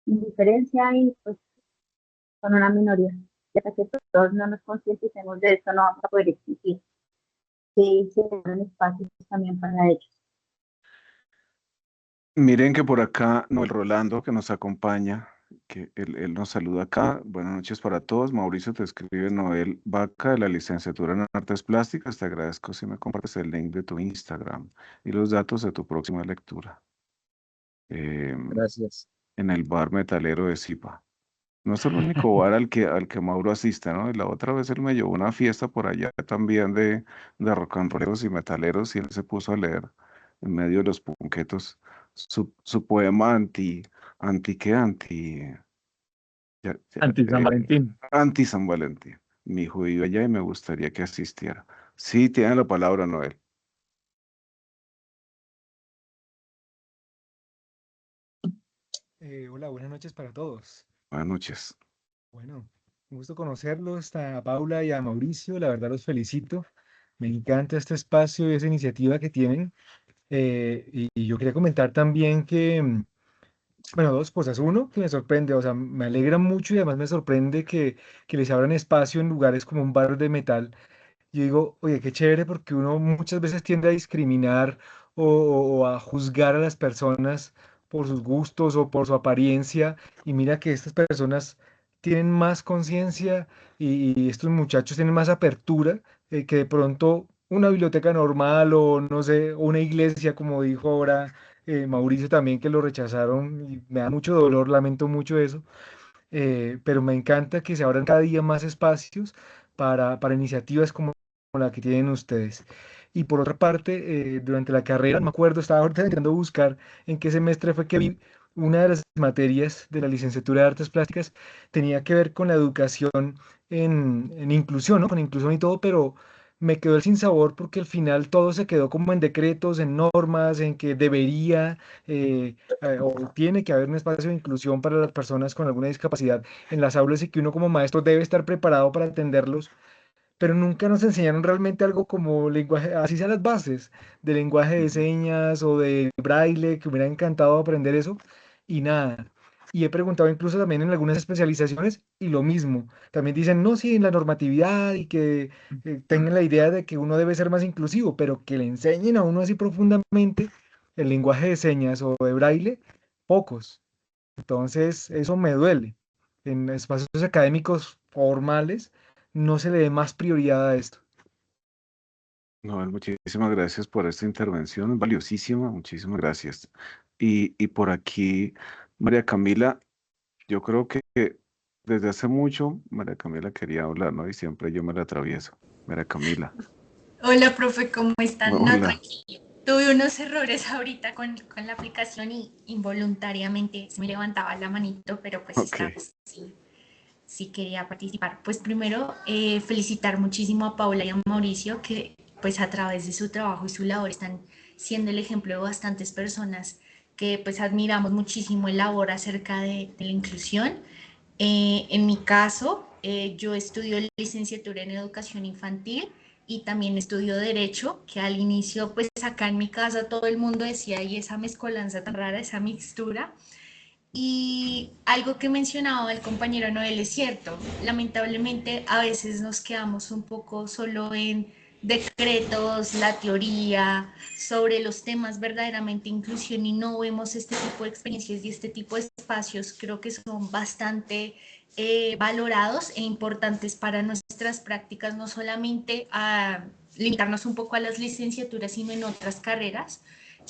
S4: indiferencia y pues son una minoría. Y hasta que todos no nos concienticemos de esto, no vamos a poder existir. Sí, se abren espacios también para ellos.
S1: Miren que por acá Noel Rolando, que nos acompaña, que él nos saluda acá. Buenas noches para todos. Mauricio te escribe Noel Vaca de la licenciatura en Artes Plásticas. Te agradezco si me compartes el link de tu Instagram y los datos de tu próxima lectura
S3: Gracias.
S1: en el bar metalero de Zipa. No es el único bar al que Mauro asiste, ¿no? Y la otra vez él me llevó a una fiesta por allá también de rock and rolleros y metaleros y él se puso a leer en medio de los punquetos su poema ya- ya,
S3: Anti San
S1: eh,
S3: Valentín.
S1: anti San Valentín. Mi hijo vive allá y me gustaría que asistiera. Sí, tiene la palabra, Noel.
S6: Hola, buenas noches para todos.
S1: Buenas noches.
S6: Bueno, un gusto conocerlos a Paula y a Mauricio. La verdad los felicito. Me encanta este espacio y esa iniciativa que tienen. Y yo quería comentar también que Bueno, dos cosas. Uno, que me sorprende, o sea, me alegra mucho y además me sorprende que les abran espacio en lugares como un bar de metal. Yo digo, oye, qué chévere porque uno muchas veces tiende a discriminar o a juzgar a las personas por sus gustos o por su apariencia y mira que estas personas tienen más conciencia y estos muchachos tienen más apertura que de pronto una biblioteca normal o no sé, una iglesia como dijo ahora Mauricio también que lo rechazaron y me da mucho dolor, lamento mucho eso, pero me encanta que se abran cada día más espacios para iniciativas como la que tienen ustedes. Y por otra parte, durante la carrera, no me acuerdo, estaba ahorita intentando buscar en qué semestre fue que vi una de las materias de la licenciatura de Artes Plásticas, tenía que ver con la educación en inclusión, ¿no? Con inclusión y todo, pero me quedó el sinsabor porque al final todo se quedó como en decretos, en normas, en que debería o tiene que haber un espacio de inclusión para las personas con alguna discapacidad en las aulas y que uno como maestro debe estar preparado para atenderlos, pero nunca nos enseñaron realmente algo como lenguaje, así sean las bases de lenguaje de señas o de braille, que me hubiera encantado aprender eso, y nada. Y he preguntado incluso también en algunas especializaciones y lo mismo. También dicen, no, sí, en la normatividad y que tengan la idea de que uno debe ser más inclusivo, pero que le enseñen a uno así profundamente el lenguaje de señas o de braille, pocos. Entonces, eso me duele. En espacios académicos formales no se le dé más prioridad a esto.
S1: Noel, muchísimas gracias por esta intervención, valiosísima, muchísimas gracias. Y por aquí, María Camila, yo creo que desde hace mucho María Camila quería hablar, ¿no? Y siempre yo me la atravieso. María Camila,
S7: Hola, profe, ¿cómo están? No,
S1: hola,
S7: tranquilo. Tuve unos errores ahorita con la aplicación y involuntariamente se me levantaba la manito, pero pues
S1: ok,
S7: esta vez sí, sí quería participar. Pues primero, felicitar muchísimo a Paula y a Mauricio que pues a través de su trabajo y su labor están siendo el ejemplo de bastantes personas que pues admiramos muchísimo el labor acerca de la inclusión. En mi caso, yo estudio licenciatura en educación infantil y también estudio derecho, que al inicio, pues acá en mi casa todo el mundo decía, y esa mezcolanza tan rara, esa mixtura. Y algo que mencionaba el compañero Noel es cierto, lamentablemente a veces nos quedamos un poco solo en decretos, la teoría sobre los temas verdaderamente inclusión y no vemos este tipo de experiencias y este tipo de espacios, creo que son bastante valorados e importantes para nuestras prácticas, no solamente a limitarnos un poco a las licenciaturas, sino en otras carreras,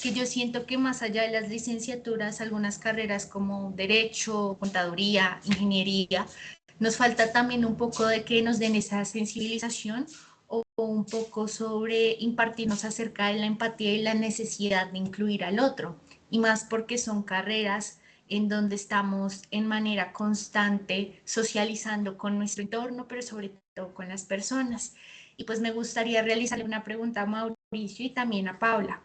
S7: que yo siento que más allá de las licenciaturas, algunas carreras como derecho, contaduría, ingeniería, nos falta también un poco de que nos den esa sensibilización o un poco sobre impartirnos acerca de la empatía y la necesidad de incluir al otro. Y más porque son carreras en donde estamos en manera constante socializando con nuestro entorno, pero sobre todo con las personas. Y pues me gustaría realizarle una pregunta a Mauricio y también a Paula.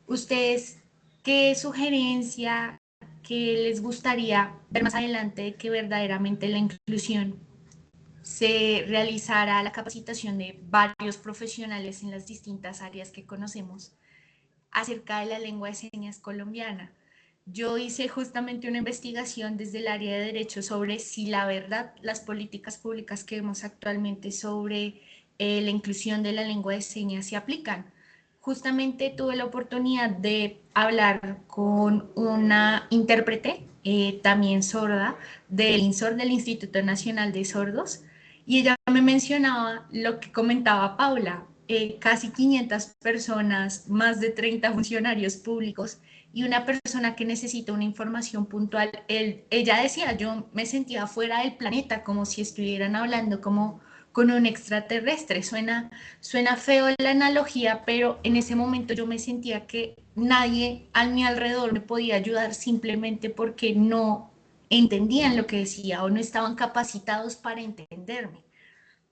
S7: ¿Ustedes qué sugerencia que les gustaría ver más adelante de que verdaderamente la inclusión se realizara la capacitación de varios profesionales en las distintas áreas que conocemos acerca de la lengua de señas colombiana? Yo hice justamente una investigación desde el área de derecho sobre si la verdad las políticas públicas que vemos actualmente sobre la inclusión de la lengua de señas se aplican. Justamente tuve la oportunidad de hablar con una intérprete, también sorda, del INSOR, del Instituto Nacional de Sordos, y ella me mencionaba lo que comentaba Paula, casi 500 personas, más de 30 funcionarios públicos y una persona que necesita una información puntual. Ella decía, yo me sentía fuera del planeta, como si estuvieran hablando como con un extraterrestre. Suena feo la analogía, pero en ese momento yo me sentía que nadie a mi alrededor me podía ayudar simplemente porque no entendían lo que decía o no estaban capacitados para entenderme,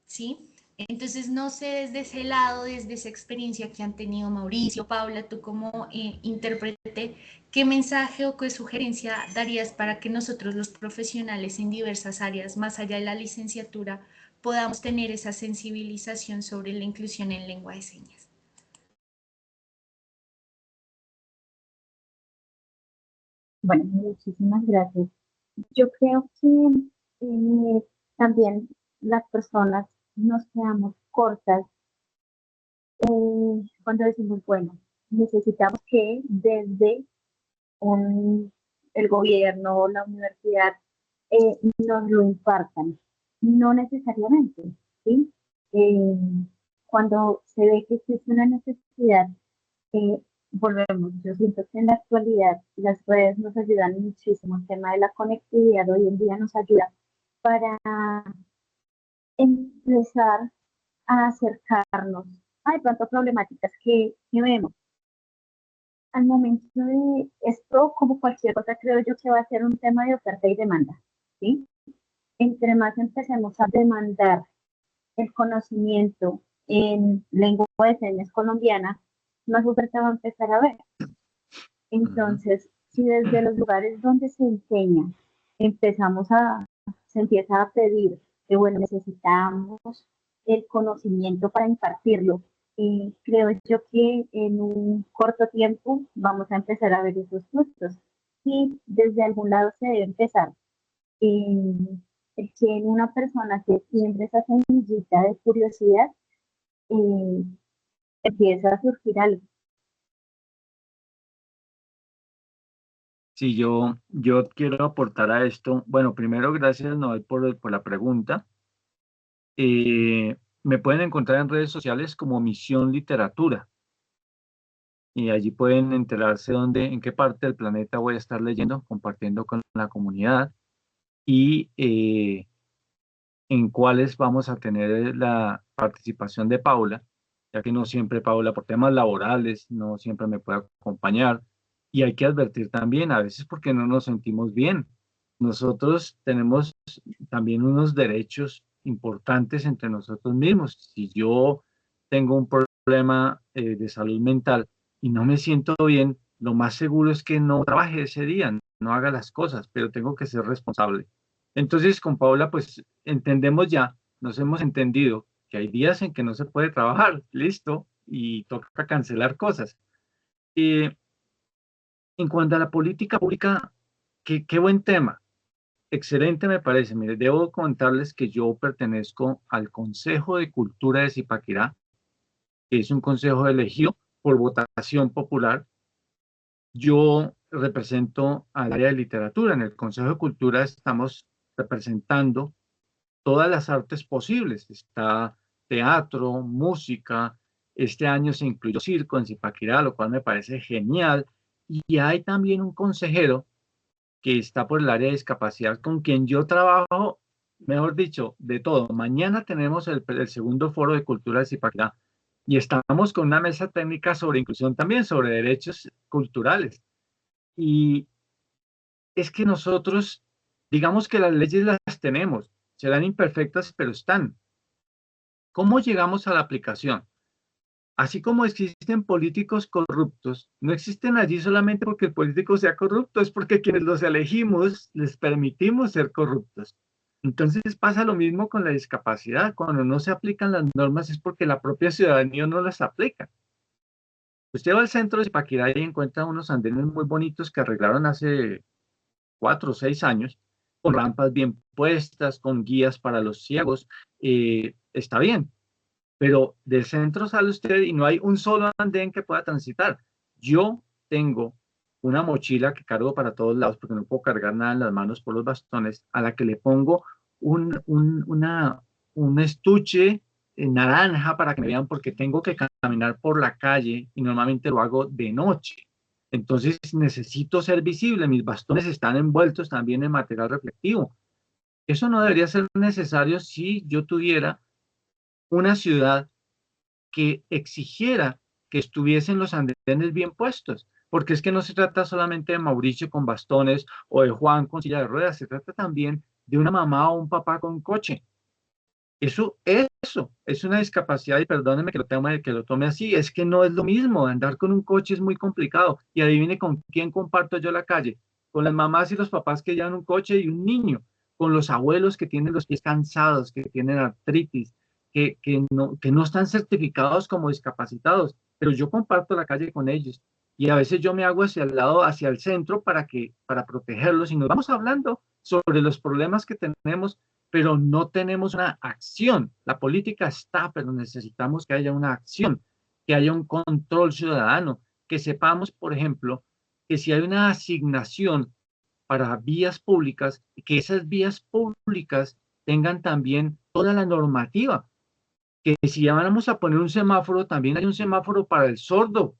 S7: ¿sí? Entonces, no sé desde ese lado, desde esa experiencia que han tenido Mauricio, Paula, tú como intérprete, ¿qué mensaje o qué sugerencia darías para que nosotros los profesionales en diversas áreas, más allá de la licenciatura, podamos tener esa sensibilización sobre la inclusión en lengua de señas?
S4: Bueno, muchísimas gracias. Yo creo que también las personas nos quedamos cortas cuando decimos, bueno, necesitamos que desde el gobierno o la universidad nos lo impartan. No necesariamente, ¿sí? Eh, Cuando se ve que existe una necesidad, eh, volvemos. Yo siento que en la actualidad las redes nos ayudan muchísimo. El tema de la conectividad hoy en día nos ayuda para empezar a acercarnos a de pronto problemáticas que vemos. Al momento de esto, como cualquier cosa, creo yo que va a ser un tema de oferta y demanda, ¿sí? Entre más empecemos a demandar el conocimiento en lengua de señas colombiana, más oferta va a empezar a haber. Entonces, si desde los lugares donde se enseña se empieza a pedir que, bueno, necesitamos el conocimiento para impartirlo, creo yo que en un corto tiempo vamos a empezar a ver esos frutos. Y desde algún lado se debe empezar. El que en una persona que siempre esa semillita de curiosidad, eh, empieza a surgir algo.
S3: Sí, yo quiero aportar a esto. Bueno, primero, gracias, Noel, por la pregunta. Me pueden encontrar en redes sociales como Misión Literatura. Y allí pueden enterarse en qué parte del planeta voy a estar leyendo, compartiendo con la comunidad y en cuáles vamos a tener la participación de Paula, ya que no siempre Paula, por temas laborales, no siempre me puede acompañar. Y hay que advertir también, a veces porque no nos sentimos bien. Nosotros tenemos también unos derechos importantes entre nosotros mismos. Si yo tengo un problema de salud mental y no me siento bien, lo más seguro es que no trabaje ese día, no haga las cosas, pero tengo que ser responsable. Entonces, con Paula, pues entendemos ya, nos hemos entendido que hay días en que no se puede trabajar, listo, y toca cancelar cosas. Eh, en cuanto a la política pública, qué buen tema. Excelente me parece. Mire, debo contarles que yo pertenezco al Consejo de Cultura de Zipaquirá, que es un consejo elegido por votación popular. Yo represento al área de literatura. En el Consejo de Cultura estamos representando todas las artes posibles. Está teatro, música. Este año se incluyó circo en Zipaquirá, lo cual me parece genial. Y hay también un consejero que está por el área de discapacidad con quien yo trabajo, mejor dicho, de todo. Mañana tenemos el segundo foro de cultura de Zipaquirá y estamos con una mesa técnica sobre inclusión también, sobre derechos culturales. Y es que nosotros, digamos que las leyes las tenemos, serán imperfectas, pero están. ¿Cómo llegamos a la aplicación? Así como existen políticos corruptos, no existen allí solamente porque el político sea corrupto, es porque quienes los elegimos les permitimos ser corruptos. Entonces pasa lo mismo con la discapacidad. Cuando no se aplican las normas es porque la propia ciudadanía no las aplica. Usted va al centro de Zipaquirá y encuentra unos andenes muy bonitos que arreglaron hace 4 o 6 años, con rampas bien puestas, con guías para los ciegos. Está bien, pero del centro sale usted y no hay un solo andén que pueda transitar. Yo tengo una mochila que cargo para todos lados porque no puedo cargar nada en las manos por los bastones, a la que le pongo un estuche naranja para que me vean porque tengo que caminar por la calle y normalmente lo hago de noche. Entonces necesito ser visible, mis bastones están envueltos también en material reflectivo. Eso no debería ser necesario si yo tuviera una ciudad que exigiera que estuviesen los andenes bien puestos, porque es que no se trata solamente de Mauricio con bastones o de Juan con silla de ruedas, se trata también de una mamá o un papá con coche. Eso es una discapacidad y perdónenme que lo tome así, es que no es lo mismo, andar con un coche es muy complicado y adivine con quién comparto yo la calle, con las mamás y los papás que llevan un coche y un niño, con los abuelos que tienen los pies cansados, que tienen artritis, que no están certificados como discapacitados, pero yo comparto la calle con ellos y a veces yo me hago hacia el lado, hacia el centro para protegerlos y nos vamos hablando sobre los problemas que tenemos, pero no tenemos una acción. La política está, pero necesitamos que haya una acción, que haya un control ciudadano, que sepamos, por ejemplo, que si hay una asignación para vías públicas, que esas vías públicas tengan también toda la normativa, que si ya vamos a poner un semáforo, también hay un semáforo para el sordo,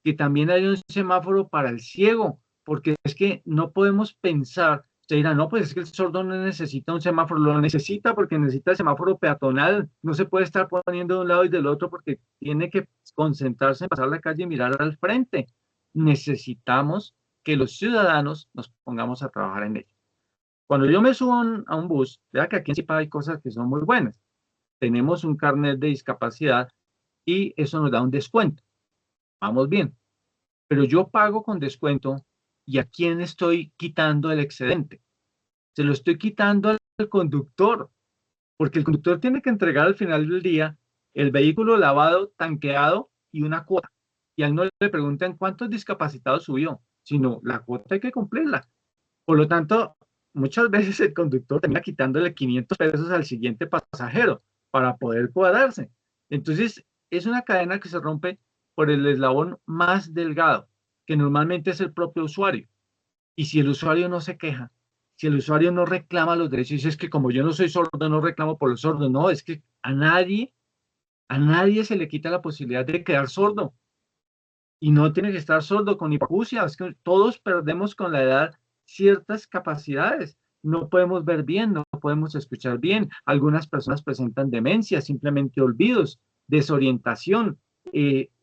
S3: que también hay un semáforo para el ciego, porque es que no podemos pensar, se dirá, no, pues es que el sordo no necesita un semáforo, lo necesita porque necesita el semáforo peatonal, no se puede estar poniendo de un lado y del otro porque tiene que concentrarse en pasar la calle y mirar al frente. Necesitamos que los ciudadanos nos pongamos a trabajar en ello. Cuando yo me subo a un bus, vea que aquí en Zipa hay cosas que son muy buenas. Tenemos un carnet de discapacidad y eso nos da un descuento. Vamos bien. Pero yo pago con descuento y ¿a quién estoy quitando el excedente? Se lo estoy quitando al conductor, porque el conductor tiene que entregar al final del día el vehículo lavado, tanqueado y una cuota. Y a él no le preguntan cuántos discapacitados subió, sino la cuota hay que cumplirla. Por lo tanto, muchas veces el conductor termina quitándole 500 pesos al siguiente pasajero para poder cuadrarse. Entonces, es una cadena que se rompe por el eslabón más delgado, que normalmente es el propio usuario. Y si el usuario no se queja, si el usuario no reclama los derechos, dice es que como yo no soy sordo, no reclamo por los sordos. No, es que a nadie se le quita la posibilidad de quedar sordo. Y no tiene que estar sordo con hipoacusia, es que todos perdemos con la edad ciertas capacidades. No podemos ver bien, no podemos escuchar bien. Algunas personas presentan demencia, simplemente olvidos, desorientación,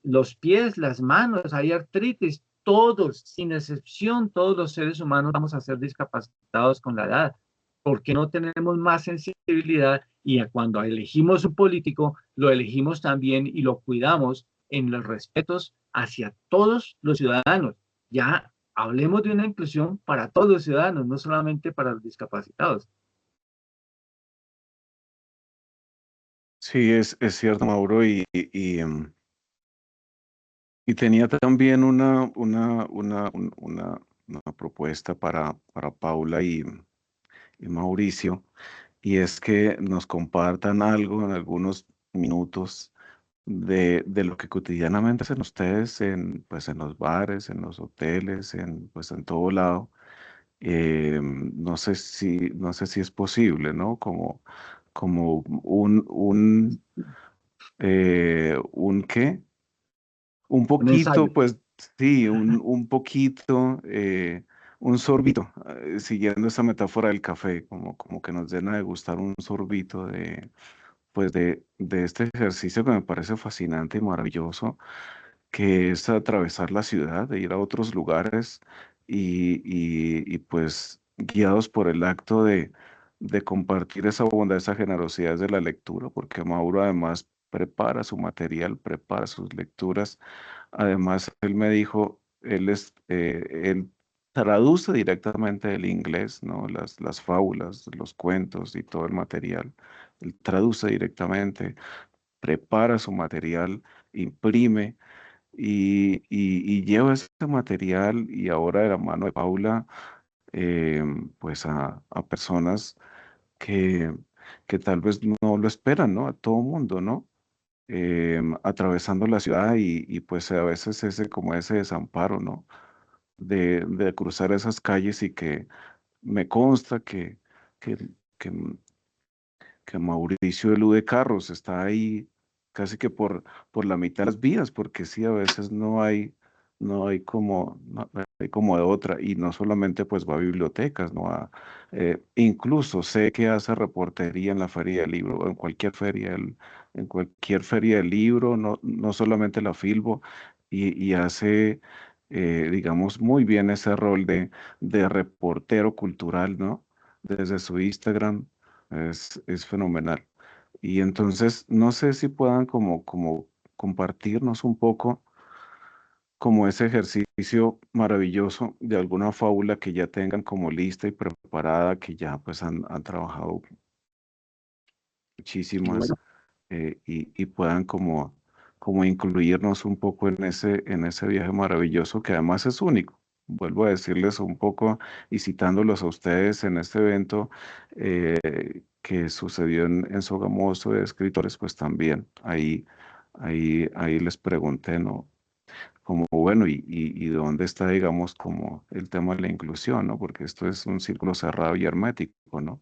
S3: los pies, las manos, hay artritis. Todos, sin excepción, todos los seres humanos vamos a ser discapacitados con la edad. Porque no tenemos más sensibilidad y cuando elegimos un político, lo elegimos también y lo cuidamos en los respetos hacia todos los ciudadanos. Ya hablemos de una inclusión para todos los ciudadanos, no solamente para los discapacitados.
S1: Sí, es cierto, Mauro, y tenía también una propuesta para Paula y Mauricio, y es que nos compartan algo en algunos minutos de lo que cotidianamente hacen ustedes pues en los bares, en los hoteles, pues en todo lado. No sé si es posible, ¿no? Como un ¿qué? Un
S3: Un ensayo.
S1: poquito, pues sí, un poquito, un sorbito, siguiendo esa metáfora del café, como que nos den a degustar un sorbito pues de este ejercicio que me parece fascinante y maravilloso, que es atravesar la ciudad, de ir a otros lugares pues guiados por el acto de compartir esa bondad, esa generosidad de la lectura, porque Mauro además prepara su material, prepara sus lecturas. Además, él me dijo, él traduce directamente del inglés, ¿no? Las fábulas, los cuentos y todo el material. Él traduce directamente, prepara su material, imprime y lleva ese material y ahora de la mano de Paula, pues a personas que, que tal vez no lo esperan, ¿no? A todo mundo, ¿no? Atravesando la ciudad pues a veces como ese desamparo, ¿no? De cruzar esas calles y que me consta que, que, que Mauricio elude carros, está ahí casi que por la mitad de las vías, porque sí, a veces no hay como de otra, y no solamente pues va a bibliotecas, ¿no? Incluso sé que hace reportería en la feria del libro, o en cualquier feria, en cualquier feria del libro, no solamente la Filbo, y hace, digamos, muy bien ese rol de reportero cultural, ¿no? Desde su Instagram es fenomenal. Y entonces, no sé si puedan como compartirnos un poco como ese ejercicio maravilloso de alguna fábula que ya tengan como lista y preparada, que ya pues han trabajado muchísimas,
S3: Bueno,
S1: y puedan como como incluirnos un poco en ese viaje maravilloso que además es único. Vuelvo a decirles un poco y citándolos a ustedes en este evento que sucedió en Sogamoso de escritores, pues también ahí les pregunté, ¿no? Como, bueno, y dónde está, digamos, como el tema de la inclusión, ¿no? Porque esto es un círculo cerrado y hermético, ¿no?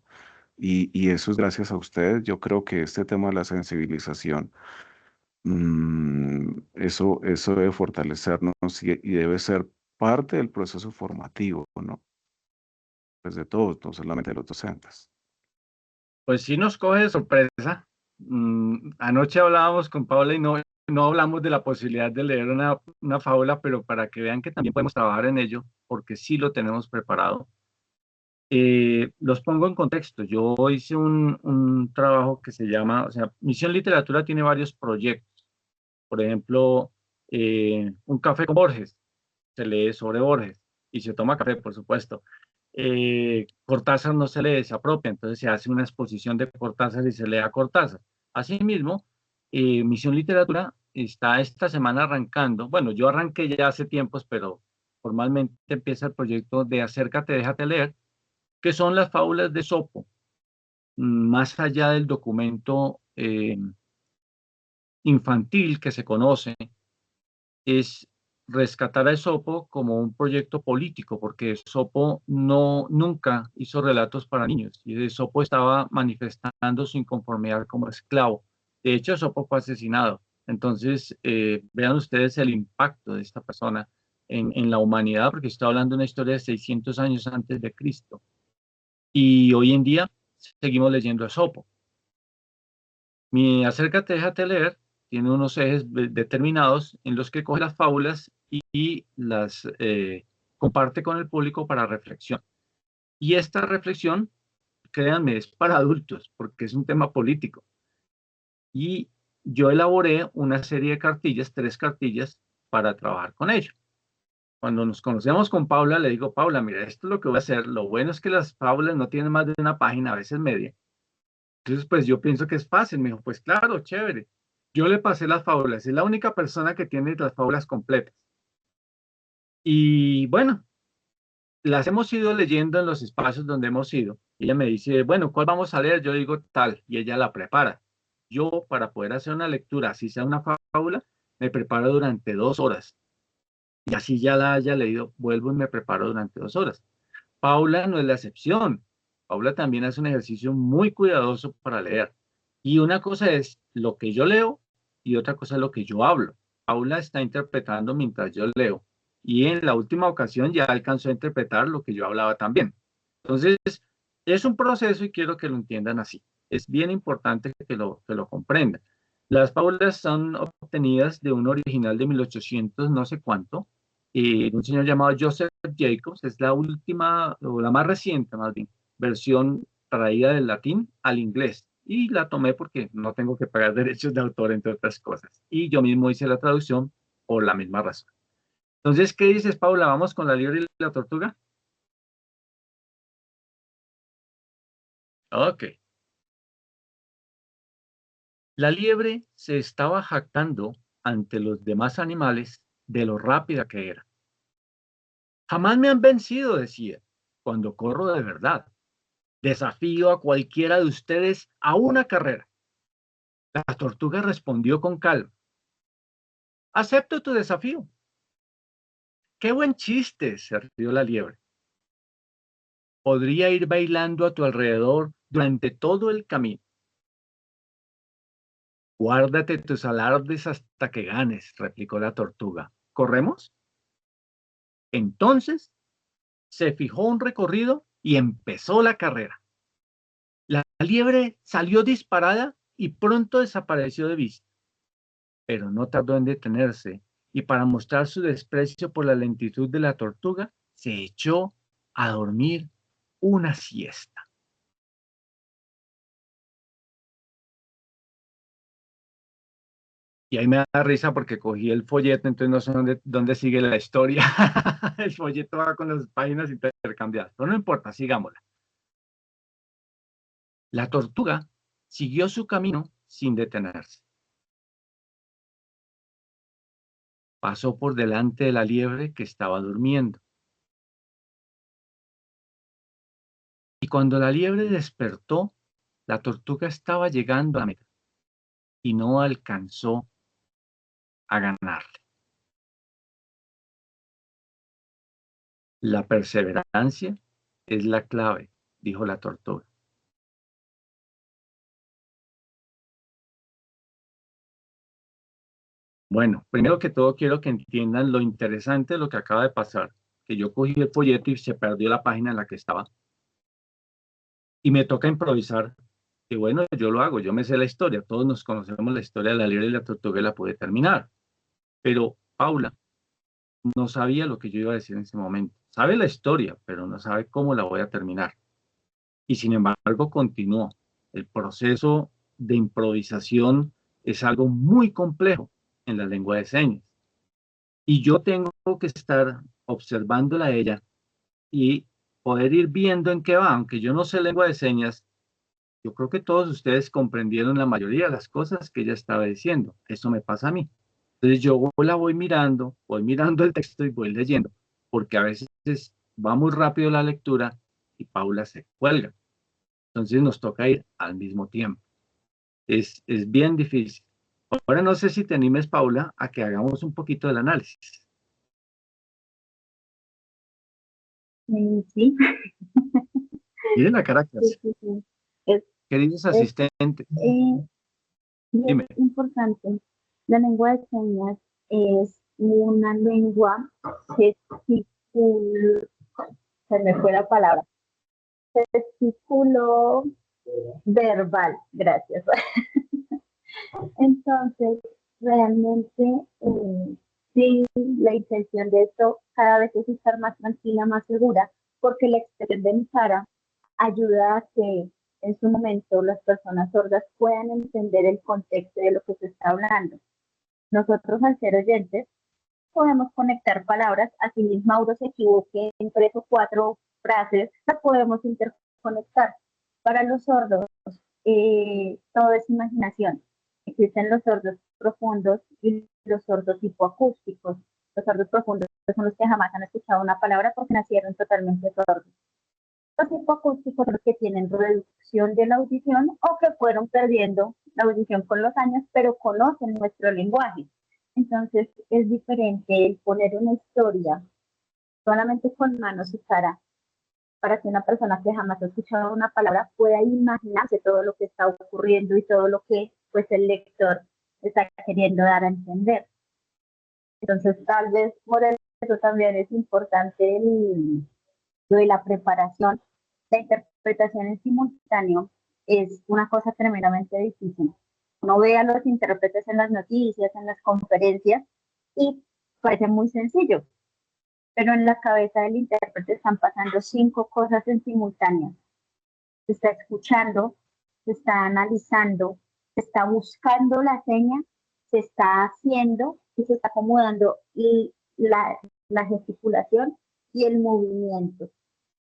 S1: Y eso es gracias a ustedes. Yo creo que este tema de la sensibilización, eso debe fortalecernos y debe ser parte del proceso formativo, ¿no? Pues de todos, no solamente de los docentes.
S3: Pues sí nos coge de sorpresa. Anoche hablábamos con Paula y no hablamos de la posibilidad de leer una fábula, pero para que vean que también podemos trabajar en ello, porque sí lo tenemos preparado. Los pongo en contexto. Yo hice un trabajo que se llama, o sea, Misión Literatura tiene varios proyectos. Por ejemplo, un café con Borges, se lee sobre Borges y se toma café, por supuesto. Cortázar no se le desapropia, entonces se hace una exposición de Cortázar y se lee a Cortázar. Asimismo, Misión Literatura está esta semana arrancando, bueno, yo arranqué ya hace tiempos, pero formalmente empieza el proyecto de Acércate, déjate leer, que son las fábulas de Esopo, más allá del documento infantil que se conoce, es rescatar a Esopo como un proyecto político, porque Esopo nunca hizo relatos para niños, y Esopo estaba manifestando su inconformidad como esclavo. De hecho, Esopo fue asesinado. Entonces, vean ustedes el impacto de esta persona en la humanidad, porque está hablando de una historia de 600 años antes de Cristo. Y hoy en día seguimos leyendo a Esopo. Mi Acércate, déjate leer tiene unos ejes determinados en los que coge las fábulas y las comparte con el público para reflexión. Y esta reflexión, créanme, es para adultos, porque es un tema político. Y yo elaboré una serie de cartillas, 3 cartillas, para trabajar con ello. Cuando nos conocemos con Paula, le digo, Paula, mira, esto es lo que voy a hacer. Lo bueno es que las fábulas no tienen más de una página, a veces media. Entonces, pues yo pienso que es fácil. Me dijo, pues claro, chévere. Yo le pasé las fábulas. Es la única persona que tiene las fábulas completas. Y bueno, las hemos ido leyendo en los espacios donde hemos ido. Ella me dice, bueno, ¿cuál vamos a leer? Yo digo tal, y ella la prepara. Yo, para poder hacer una lectura, así sea una fábula, me preparo durante 2 horas. Y así ya la haya leído, vuelvo y me preparo durante 2 horas. Paula no es la excepción. Paula también hace un ejercicio muy cuidadoso para leer. Y una cosa es lo que yo leo y otra cosa es lo que yo hablo. Paula está interpretando mientras yo leo. Y en la última ocasión ya alcanzó a interpretar lo que yo hablaba también. Entonces, es un proceso y quiero que lo entiendan así. Es bien importante que lo comprendan. Las fábulas son obtenidas de un original de 1800 no sé cuánto, un señor llamado Joseph Jacobs. Es la última, o la más reciente más bien, versión traída del latín al inglés. Y la tomé porque no tengo que pagar derechos de autor, entre otras cosas. Y yo mismo hice la traducción por la misma razón. Entonces, ¿qué dices, Paula? ¿Vamos con la liebre y la tortuga? Ok. La liebre se estaba jactando ante los demás animales de lo rápida que era. Jamás me han vencido, decía, cuando corro de verdad. Desafío a cualquiera de ustedes a una carrera. La tortuga respondió con calma. Acepto tu desafío. Qué buen chiste, se rió la liebre. Podría ir bailando a tu alrededor durante todo el camino. Guárdate tus alardes hasta que ganes, replicó la tortuga. ¿Corremos? Entonces se fijó un recorrido y empezó la carrera. La liebre salió disparada y pronto desapareció de vista, pero no tardó en detenerse y para mostrar su desprecio por la lentitud de la tortuga, se echó a dormir una siesta. Y ahí me da risa porque cogí el folleto, entonces no sé dónde sigue la historia. El folleto va con las páginas intercambiadas, pero no importa, sigámosla. La tortuga siguió su camino sin detenerse. pasó por delante de la liebre que estaba durmiendo. Y cuando la liebre despertó, la tortuga estaba llegando a la meta y no alcanzó a ganarle. La perseverancia es la clave, dijo la tortuga. Bueno, primero que todo quiero que entiendan lo interesante de lo que acaba de pasar, que yo cogí el folleto y se perdió la página en la que estaba. Y me toca improvisar. Y bueno, yo lo hago, yo me sé la historia, todos nos conocemos la historia de la liebre y la tortuga y la pude terminar. Pero Paula no sabía lo que yo iba a decir en ese momento. Sabe la historia, pero no sabe cómo la voy a terminar. Y sin embargo, continuó. El proceso de improvisación es algo muy complejo en la lengua de señas. Y yo tengo que estar observándola a ella y poder ir viendo en qué va. Aunque yo no sé lengua de señas, yo creo que todos ustedes comprendieron la mayoría de las cosas que ella estaba diciendo. Eso me pasa a mí. Entonces yo la voy mirando el texto y voy leyendo, porque a veces va muy rápido la lectura y Paula se cuelga. Entonces nos toca ir al mismo tiempo. Es bien difícil. Ahora no sé si te animes, Paula, a que hagamos un poquito del análisis.
S4: Sí,
S3: Miren la cara que hace.
S4: sí, sí, sí. Es,
S3: Queridos
S4: es,
S3: asistentes,
S4: y
S3: dime.
S4: es importante. La lengua de señas es una lengua gesticul, se me fue la palabra, gesticulo verbal, gracias. Entonces, realmente, sí, la intención de esto cada vez es estar más tranquila, más segura, porque la expresión de mi cara ayuda a que en su momento las personas sordas puedan entender el contexto de lo que se está hablando. Nosotros, al ser oyentes, podemos conectar palabras, así mismo Mauro se equivoque en 3 o 4 frases, las podemos interconectar. Para los sordos, todo es imaginación. Existen los sordos profundos y los sordos hipoacústicos. Los sordos profundos son los que jamás han escuchado una palabra porque nacieron totalmente sordos. Los hipoacústicos son los que tienen reducción de la audición o que fueron perdiendo la audición con los años, pero conocen nuestro lenguaje. Entonces es diferente el poner una historia solamente con manos y cara para que una persona que jamás ha escuchado una palabra pueda imaginarse todo lo que está ocurriendo y todo lo que pues el lector está queriendo dar a entender. Entonces tal vez por eso también es importante lo de la preparación. La interpretación en simultáneo es una cosa tremendamente difícil. Uno ve a los intérpretes en las noticias, en las conferencias y parece muy sencillo, pero en la cabeza del intérprete están pasando 5 cosas en simultáneo. Se está escuchando, se está analizando, se está buscando la seña, se está haciendo y se está acomodando la gesticulación y el movimiento.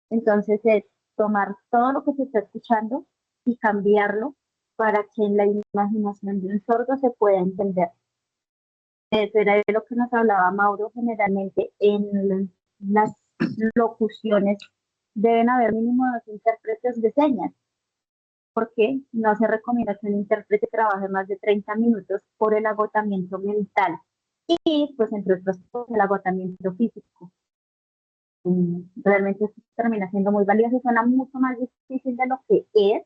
S4: Entonces es tomar todo lo que se está escuchando y cambiarlo para que en la imaginación de un sordo se pueda entender. Eso era de lo que nos hablaba Mauro. Generalmente en las locuciones deben haber mínimo 2 intérpretes de señas, porque no se recomienda que un intérprete trabaje más de 30 minutos por el agotamiento mental y pues entre otros el agotamiento físico. Realmente esto termina siendo muy valioso y suena mucho más difícil de lo que es.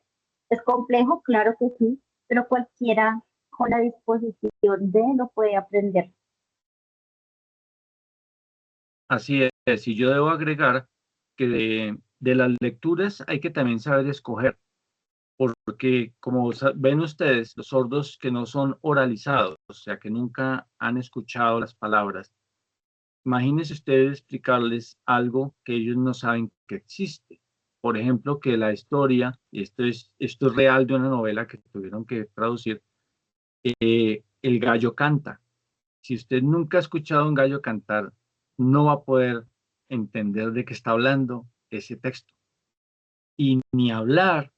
S4: Es complejo, claro que sí, pero cualquiera con la disposición de lo puede aprender.
S3: Así es, y yo debo agregar que de las lecturas hay que también saber escoger, porque como ven ustedes, los sordos que no son oralizados, o sea, que nunca han escuchado las palabras, imagínense ustedes explicarles algo que ellos no saben que existe. Por ejemplo, que la historia, y esto es real de una novela que tuvieron que traducir, el gallo canta. Si usted nunca ha escuchado a un gallo cantar, no va a poder entender de qué está hablando ese texto. Y ni hablar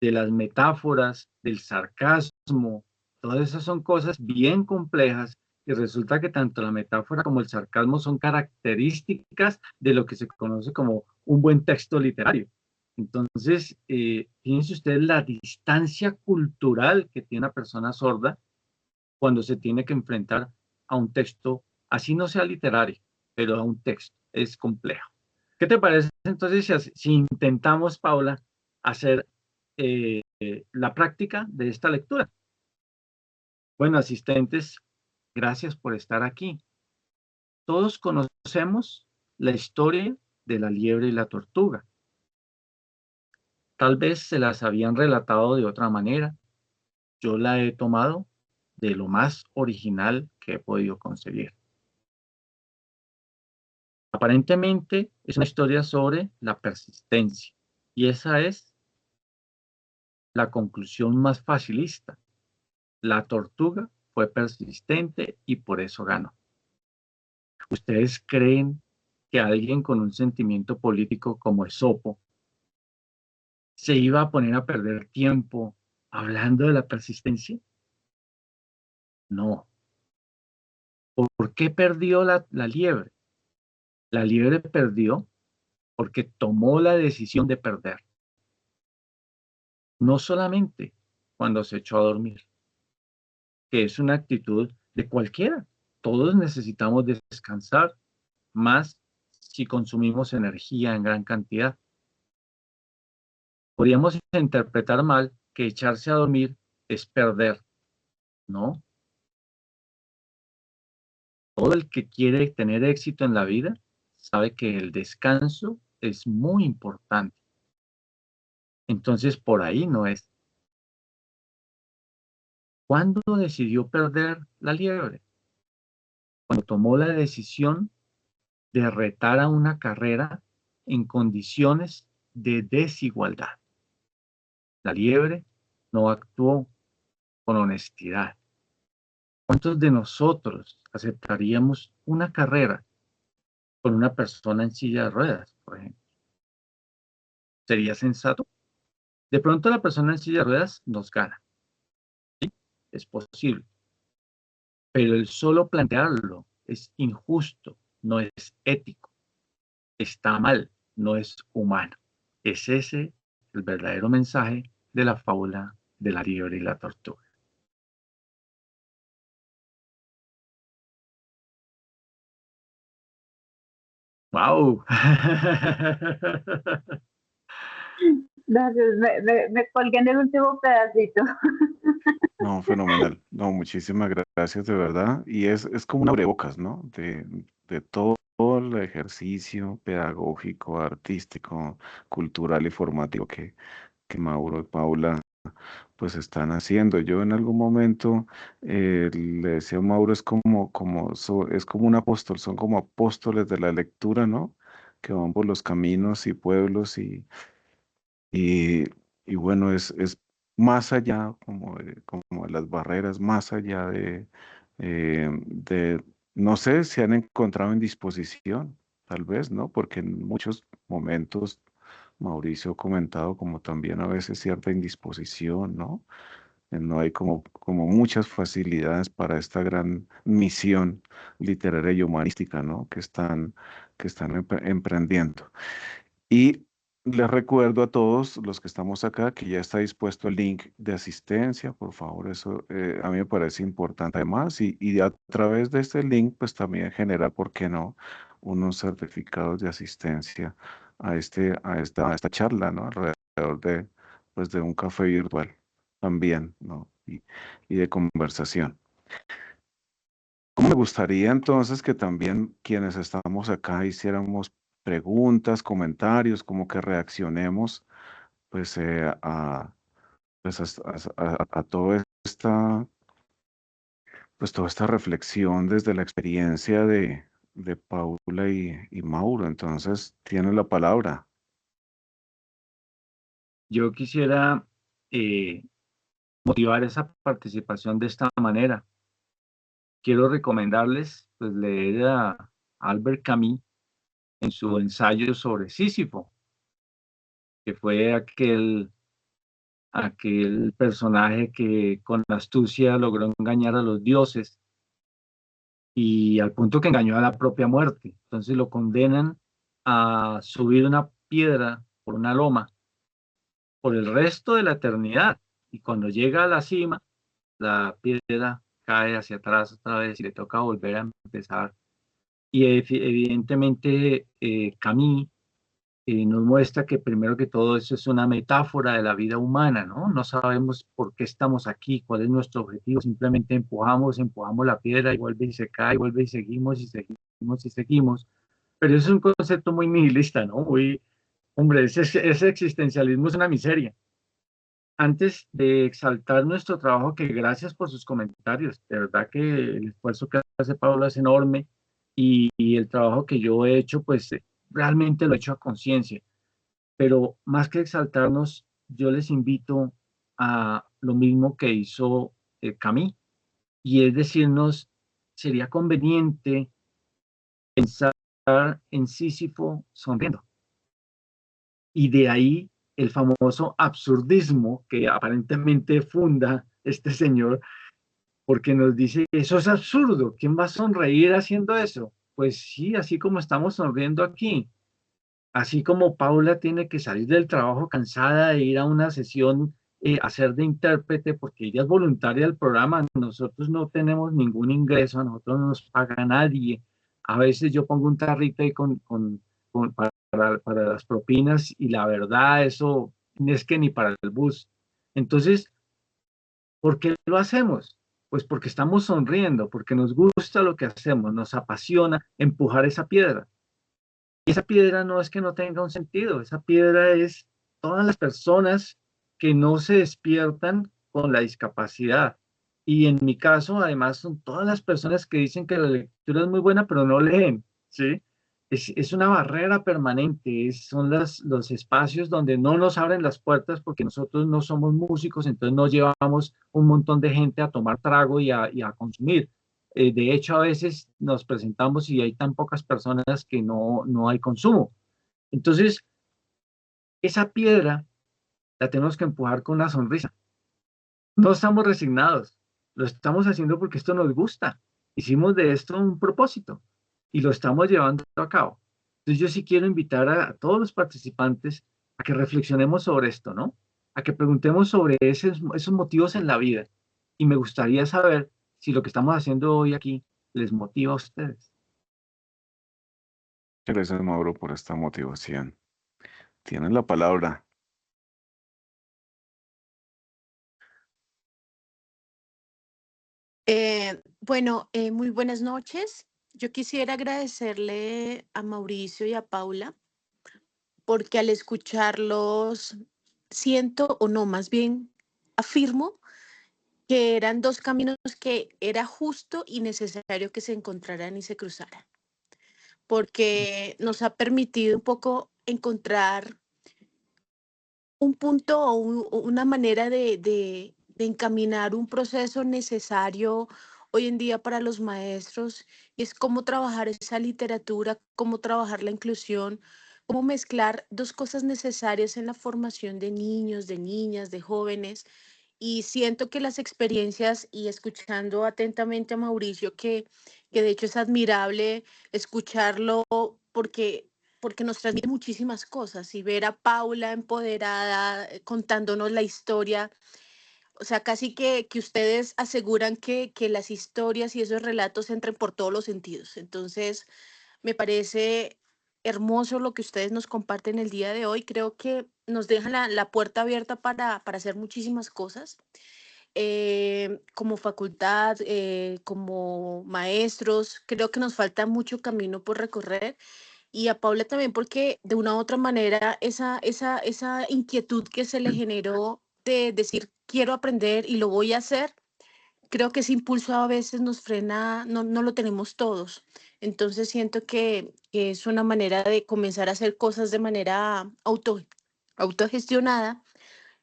S3: de las metáforas, del sarcasmo, todas esas son cosas bien complejas y resulta que tanto la metáfora como el sarcasmo son características de lo que se conoce como un buen texto literario. Entonces, fíjense ustedes la distancia cultural que tiene una persona sorda cuando se tiene que enfrentar a un texto, así no sea literario, pero a un texto, es complejo. ¿Qué te parece entonces si intentamos, Paula, hacer la práctica de esta lectura? Bueno, asistentes, gracias por estar aquí. Todos conocemos la historia de la liebre y la tortuga. Tal vez se las habían relatado de otra manera. Yo la he tomado de lo más original que he podido conseguir. Aparentemente es una historia sobre la persistencia y esa es la conclusión más facilista. La tortuga fue persistente y por eso ganó. ¿Ustedes creen que alguien con un sentimiento político como Esopo se iba a poner a perder tiempo hablando de la persistencia? No. ¿Por qué perdió la liebre? La liebre perdió porque tomó la decisión de perder. No solamente cuando se echó a dormir, que es una actitud de cualquiera. Todos necesitamos descansar, más si consumimos energía en gran cantidad. Podríamos interpretar mal que echarse a dormir es perder. No. Todo el que quiere tener éxito en la vida sabe que el descanso es muy importante. Entonces, por ahí no es. ¿Cuándo decidió perder la liebre? Cuando tomó la decisión de retar a una carrera en condiciones de desigualdad. La liebre no actuó con honestidad. ¿Cuántos de nosotros aceptaríamos una carrera con una persona en silla de ruedas, por ejemplo? ¿Sería sensato? De pronto la persona en silla de ruedas nos gana. ¿Sí? Es posible. Pero el solo plantearlo es injusto, no es ético. Está mal, no es humano. Es ese el verdadero mensaje de la fábula de la liebre y la tortuga. ¡Wow!
S4: Gracias, me colgué en el último pedacito.
S1: No, fenomenal. No, muchísimas gracias de verdad. Y es como un abrebocas, ¿no? De todo el ejercicio pedagógico, artístico, cultural y formativo que Mauro y Paula pues están haciendo. Yo en algún momento le decía a Mauro, es como un apóstol, son como apóstoles de la lectura, ¿no? Que van por los caminos y pueblos y, y bueno, es más allá como de las barreras, más allá de, no sé si han encontrado indisposición, tal vez, ¿no? Porque en muchos momentos Mauricio ha comentado como también a veces cierta indisposición, ¿no? No hay como muchas facilidades para esta gran misión literaria y humanística, ¿no? Que están emprendiendo. Y les recuerdo a todos los que estamos acá que ya está dispuesto el link de asistencia, por favor, eso a mí me parece importante además y a través de este link pues también generar, ¿por qué no?, unos certificados de asistencia a esta charla, ¿no? Alrededor de un café virtual también, ¿no? Y de conversación. Me gustaría entonces que también quienes estamos acá hiciéramos preguntas, comentarios, como que reaccionemos pues a toda esta reflexión desde la experiencia de Paula y Mauro. Entonces, tiene la palabra.
S3: Yo quisiera motivar esa participación de esta manera. Quiero recomendarles pues, leer a Albert Camus en su ensayo sobre Sísifo, que fue aquel personaje que con astucia logró engañar a los dioses y al punto que engañó a la propia muerte. Entonces lo condenan a subir una piedra por una loma por el resto de la eternidad. Y cuando llega a la cima, la piedra cae hacia atrás otra vez y le toca volver a empezar. Y evidentemente Camus nos muestra que primero que todo eso es una metáfora de la vida humana, ¿no? No sabemos por qué estamos aquí, cuál es nuestro objetivo, simplemente empujamos la piedra y vuelve y se cae, vuelve y seguimos y seguimos y seguimos. Pero eso es un concepto muy nihilista, ¿no? Muy, hombre, ese existencialismo es una miseria. Antes de exaltar nuestro trabajo, que gracias por sus comentarios, de verdad que el esfuerzo que hace Paula es enorme y el trabajo que yo he hecho, pues realmente lo he hecho a conciencia. Pero más que exaltarnos, yo les invito a lo mismo que hizo Camus, y es decirnos, sería conveniente pensar en Sísifo sonriendo. Y de ahí el famoso absurdismo que aparentemente funda este señor, porque nos dice, eso es absurdo, ¿quién va a sonreír haciendo eso? Pues sí, así como estamos sonriendo aquí, así como Paula tiene que salir del trabajo cansada de ir a una sesión, hacer de intérprete, porque ella es voluntaria del programa, nosotros no tenemos ningún ingreso, a nosotros no nos paga nadie. A veces yo pongo un tarrito ahí para las propinas y la verdad, eso es que ni para el bus. Entonces, ¿por qué lo hacemos? Pues porque estamos sonriendo, porque nos gusta lo que hacemos, nos apasiona empujar esa piedra. Y esa piedra no es que no tenga un sentido, esa piedra es todas las personas que no se despiertan con la discapacidad. Y en mi caso, además, son todas las personas que dicen que la lectura es muy buena, pero no leen, ¿sí? Es una barrera permanente, son los espacios donde no nos abren las puertas porque nosotros no somos músicos, entonces no llevamos un montón de gente a tomar trago y a consumir. De hecho, a veces nos presentamos y hay tan pocas personas que no hay consumo. Entonces, esa piedra la tenemos que empujar con una sonrisa. No estamos resignados, lo estamos haciendo porque esto nos gusta. Hicimos de esto un propósito y lo estamos llevando a cabo. Entonces, yo sí quiero invitar a todos los participantes a que reflexionemos sobre esto, ¿no? A que preguntemos sobre esos motivos en la vida. Y me gustaría saber si lo que estamos haciendo hoy aquí les motiva a ustedes.
S1: Gracias, Mauro, por esta motivación. Tienes la palabra.
S5: Muy buenas noches. Yo quisiera agradecerle a Mauricio y a Paula porque al escucharlos siento, o no, más bien afirmo que eran dos caminos que era justo y necesario que se encontraran y se cruzaran, porque nos ha permitido un poco encontrar un punto o una manera de encaminar un proceso necesario hoy en día para los maestros, y es cómo trabajar esa literatura, cómo trabajar la inclusión, cómo mezclar dos cosas necesarias en la formación de niños, de niñas, de jóvenes. Y siento que las experiencias, y escuchando atentamente a Mauricio, que de hecho es admirable escucharlo porque nos transmite muchísimas cosas, y ver a Paula empoderada, contándonos la historia, o sea, casi que ustedes aseguran que las historias y esos relatos entren por todos los sentidos. Entonces, me parece hermoso lo que ustedes nos comparten el día de hoy. Creo que nos dejan la puerta abierta para hacer muchísimas cosas. Como facultad, como maestros, creo que nos falta mucho camino por recorrer, y a Paula también porque de una u otra manera esa inquietud que se le generó de decir quiero aprender y lo voy a hacer, creo que ese impulso a veces nos frena, no lo tenemos todos. Entonces siento que es una manera de comenzar a hacer cosas de manera autogestionada,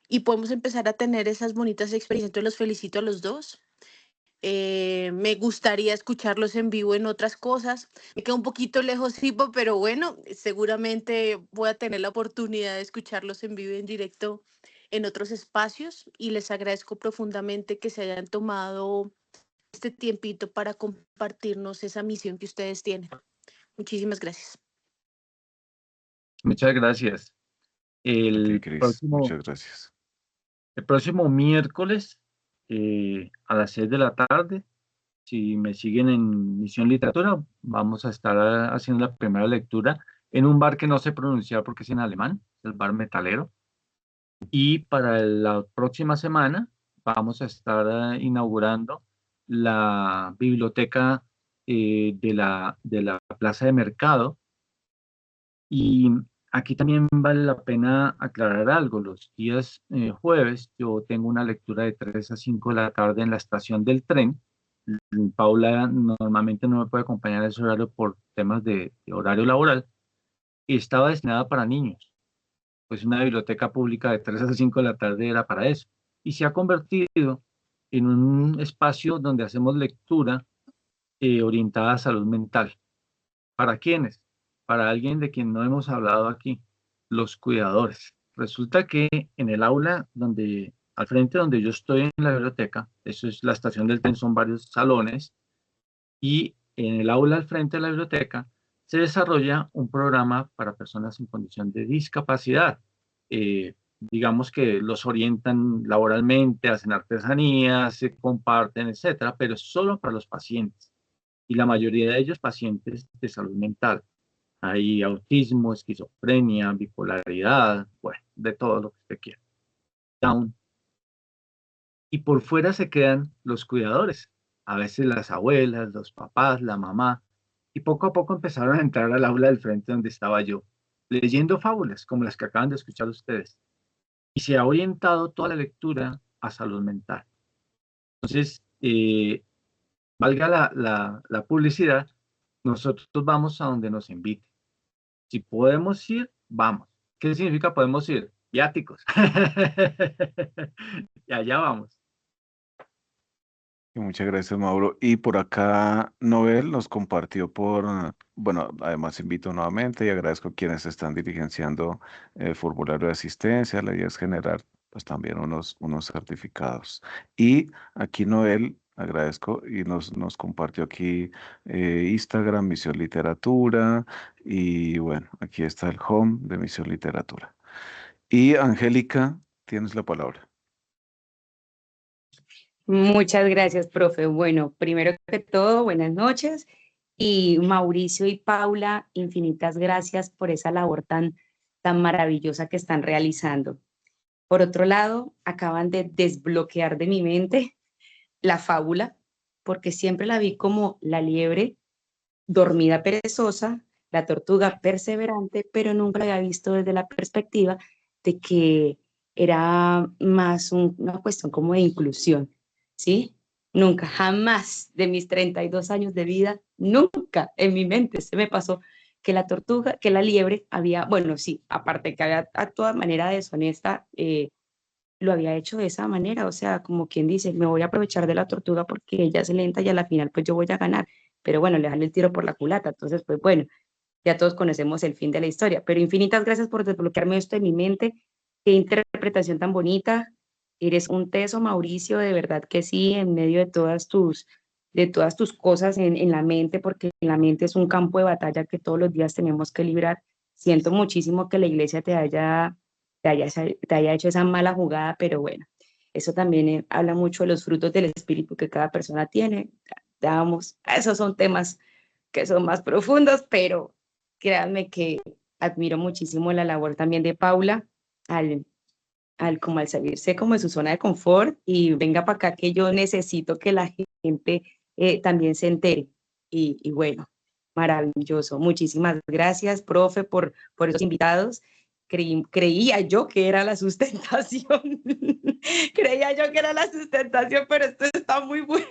S5: y podemos empezar a tener esas bonitas experiencias. Entonces los felicito a los dos. Me gustaría escucharlos en vivo en otras cosas. Me quedo un poquito lejos, tipo, pero bueno, seguramente voy a tener la oportunidad de escucharlos en vivo, en directo, en otros espacios, y les agradezco profundamente que se hayan tomado este tiempito para compartirnos esa misión que ustedes tienen. Muchísimas gracias.
S3: Muchas gracias.
S1: Ok, Cris, muchas gracias.
S3: El próximo miércoles a las 6 de la tarde, si me siguen en Misión Literatura, vamos a estar haciendo la primera lectura en un bar que no sé pronunciar porque es en alemán, el bar Metalero. Y para la próxima semana vamos a estar inaugurando la biblioteca de la Plaza de Mercado. Y aquí también vale la pena aclarar algo. Los días jueves yo tengo una lectura de 3 a 5 de la tarde en la estación del tren. Paula normalmente no me puede acompañar a ese horario por temas de horario laboral y estaba destinada para niños. Pues una biblioteca pública de 3 a 5 de la tarde era para eso. Y se ha convertido en un espacio donde hacemos lectura orientada a salud mental. ¿Para quiénes? Para alguien de quien no hemos hablado aquí, los cuidadores. Resulta que en el aula donde, al frente donde yo estoy en la biblioteca, eso es la estación del tren, son varios salones, y en el aula al frente de la biblioteca se desarrolla un programa para personas en condición de discapacidad. Digamos que los orientan laboralmente, hacen artesanías, se comparten, etcétera, pero es solo para los pacientes. Y la mayoría de ellos pacientes de salud mental. Hay autismo, esquizofrenia, bipolaridad, bueno, de todo lo que usted quiera. Down. Y por fuera se quedan los cuidadores, a veces las abuelas, los papás, la mamá, y poco a poco empezaron a entrar al aula del frente donde estaba yo, leyendo fábulas como las que acaban de escuchar ustedes. Y se ha orientado toda la lectura a salud mental. Entonces, valga la publicidad, nosotros vamos a donde nos inviten. Si podemos ir, vamos. ¿Qué significa podemos ir? Viáticos. Y allá vamos.
S1: Muchas gracias, Mauro. Y por acá, Nobel nos compartió bueno, además invito nuevamente y agradezco a quienes están diligenciando el formulario de asistencia. La idea es generar pues también unos certificados. Y aquí Noel, agradezco, y nos compartió aquí Instagram, Misión Literatura, y bueno, aquí está el home de Misión Literatura. Y Angélica, tienes la palabra.
S8: Muchas gracias, profe. Bueno, primero que todo, buenas noches. Y Mauricio y Paula, infinitas gracias por esa labor tan maravillosa que están realizando. Por otro lado, acaban de desbloquear de mi mente la fábula, porque siempre la vi como la liebre dormida perezosa, la tortuga perseverante, pero nunca la había visto desde la perspectiva de que era más una cuestión como de inclusión, ¿sí? Nunca, jamás de mis 32 años de vida, nunca en mi mente se me pasó que la tortuga, que la liebre había, bueno, sí, aparte que había actuado de manera deshonesta, lo había hecho de esa manera, o sea, como quien dice, me voy a aprovechar de la tortuga porque ella es lenta y a la final pues yo voy a ganar, pero bueno, le dan el tiro por la culata, entonces pues bueno, ya todos conocemos el fin de la historia, pero infinitas gracias por desbloquearme esto en mi mente, qué interpretación tan bonita, eres un teso, Mauricio, de verdad que sí, en medio de todas tus cosas en la mente, porque la mente es un campo de batalla que todos los días tenemos que librar. Siento muchísimo que la iglesia te haya hecho esa mala jugada, pero bueno, eso también habla mucho de los frutos del espíritu que cada persona tiene. Vamos, esos son temas que son más profundos, pero créanme que admiro muchísimo la labor también de Paula como al salirse como de su zona de confort y venga para acá que yo necesito que la gente también se entere. Y bueno, maravilloso. Muchísimas gracias, profe, por esos invitados. Creía yo que era la sustentación. Creía yo que era la sustentación, pero esto está muy bueno.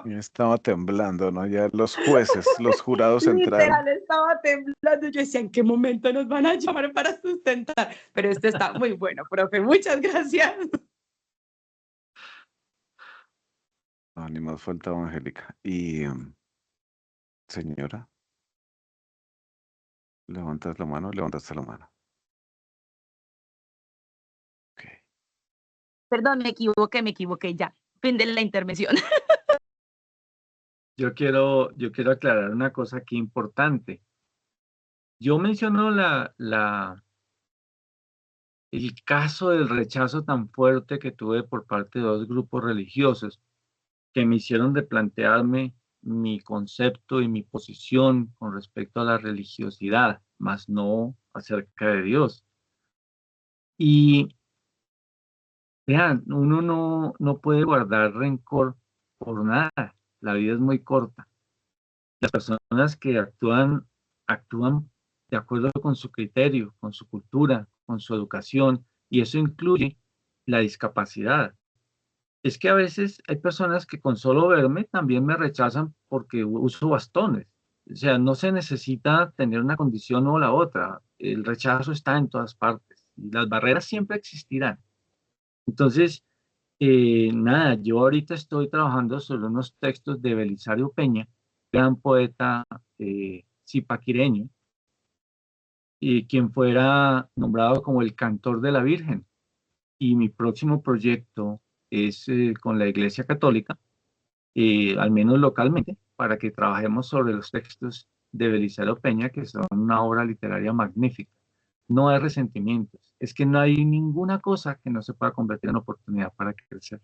S1: Estaba temblando, ¿no? Ya los jueces, los jurados entraron.
S8: Literal, estaba temblando. Yo decía, ¿en qué momento nos van a llamar para sustentar? Pero esto está muy bueno, profe. Muchas gracias.
S1: No, ni más faltaba, Angélica. Y, señora, levantaste la mano. Ok.
S8: Perdón, me equivoqué ya. Fin de la intervención.
S3: yo quiero aclarar una cosa aquí importante. Yo menciono el caso del rechazo tan fuerte que tuve por parte de dos grupos religiosos que me hicieron replantearme mi concepto y mi posición con respecto a la religiosidad, más no acerca de Dios. Y vean, uno no puede guardar rencor por nada. La vida es muy corta. Las personas que actúan de acuerdo con su criterio, con su cultura, con su educación, y eso incluye la discapacidad. Es que a veces hay personas que con solo verme también me rechazan porque uso bastones. O sea, no se necesita tener una condición o la otra. El rechazo está en todas partes y las barreras siempre existirán. Entonces, nada, yo ahorita estoy trabajando sobre unos textos de Belisario Peña, gran poeta zipaquireño, y quien fuera nombrado como el cantor de la Virgen. Y mi próximo proyecto es con la Iglesia Católica, al menos localmente, para que trabajemos sobre los textos de Belisario Peña, que son una obra literaria magnífica. No hay resentimientos, es que no hay ninguna cosa que no se pueda convertir en oportunidad para crecer.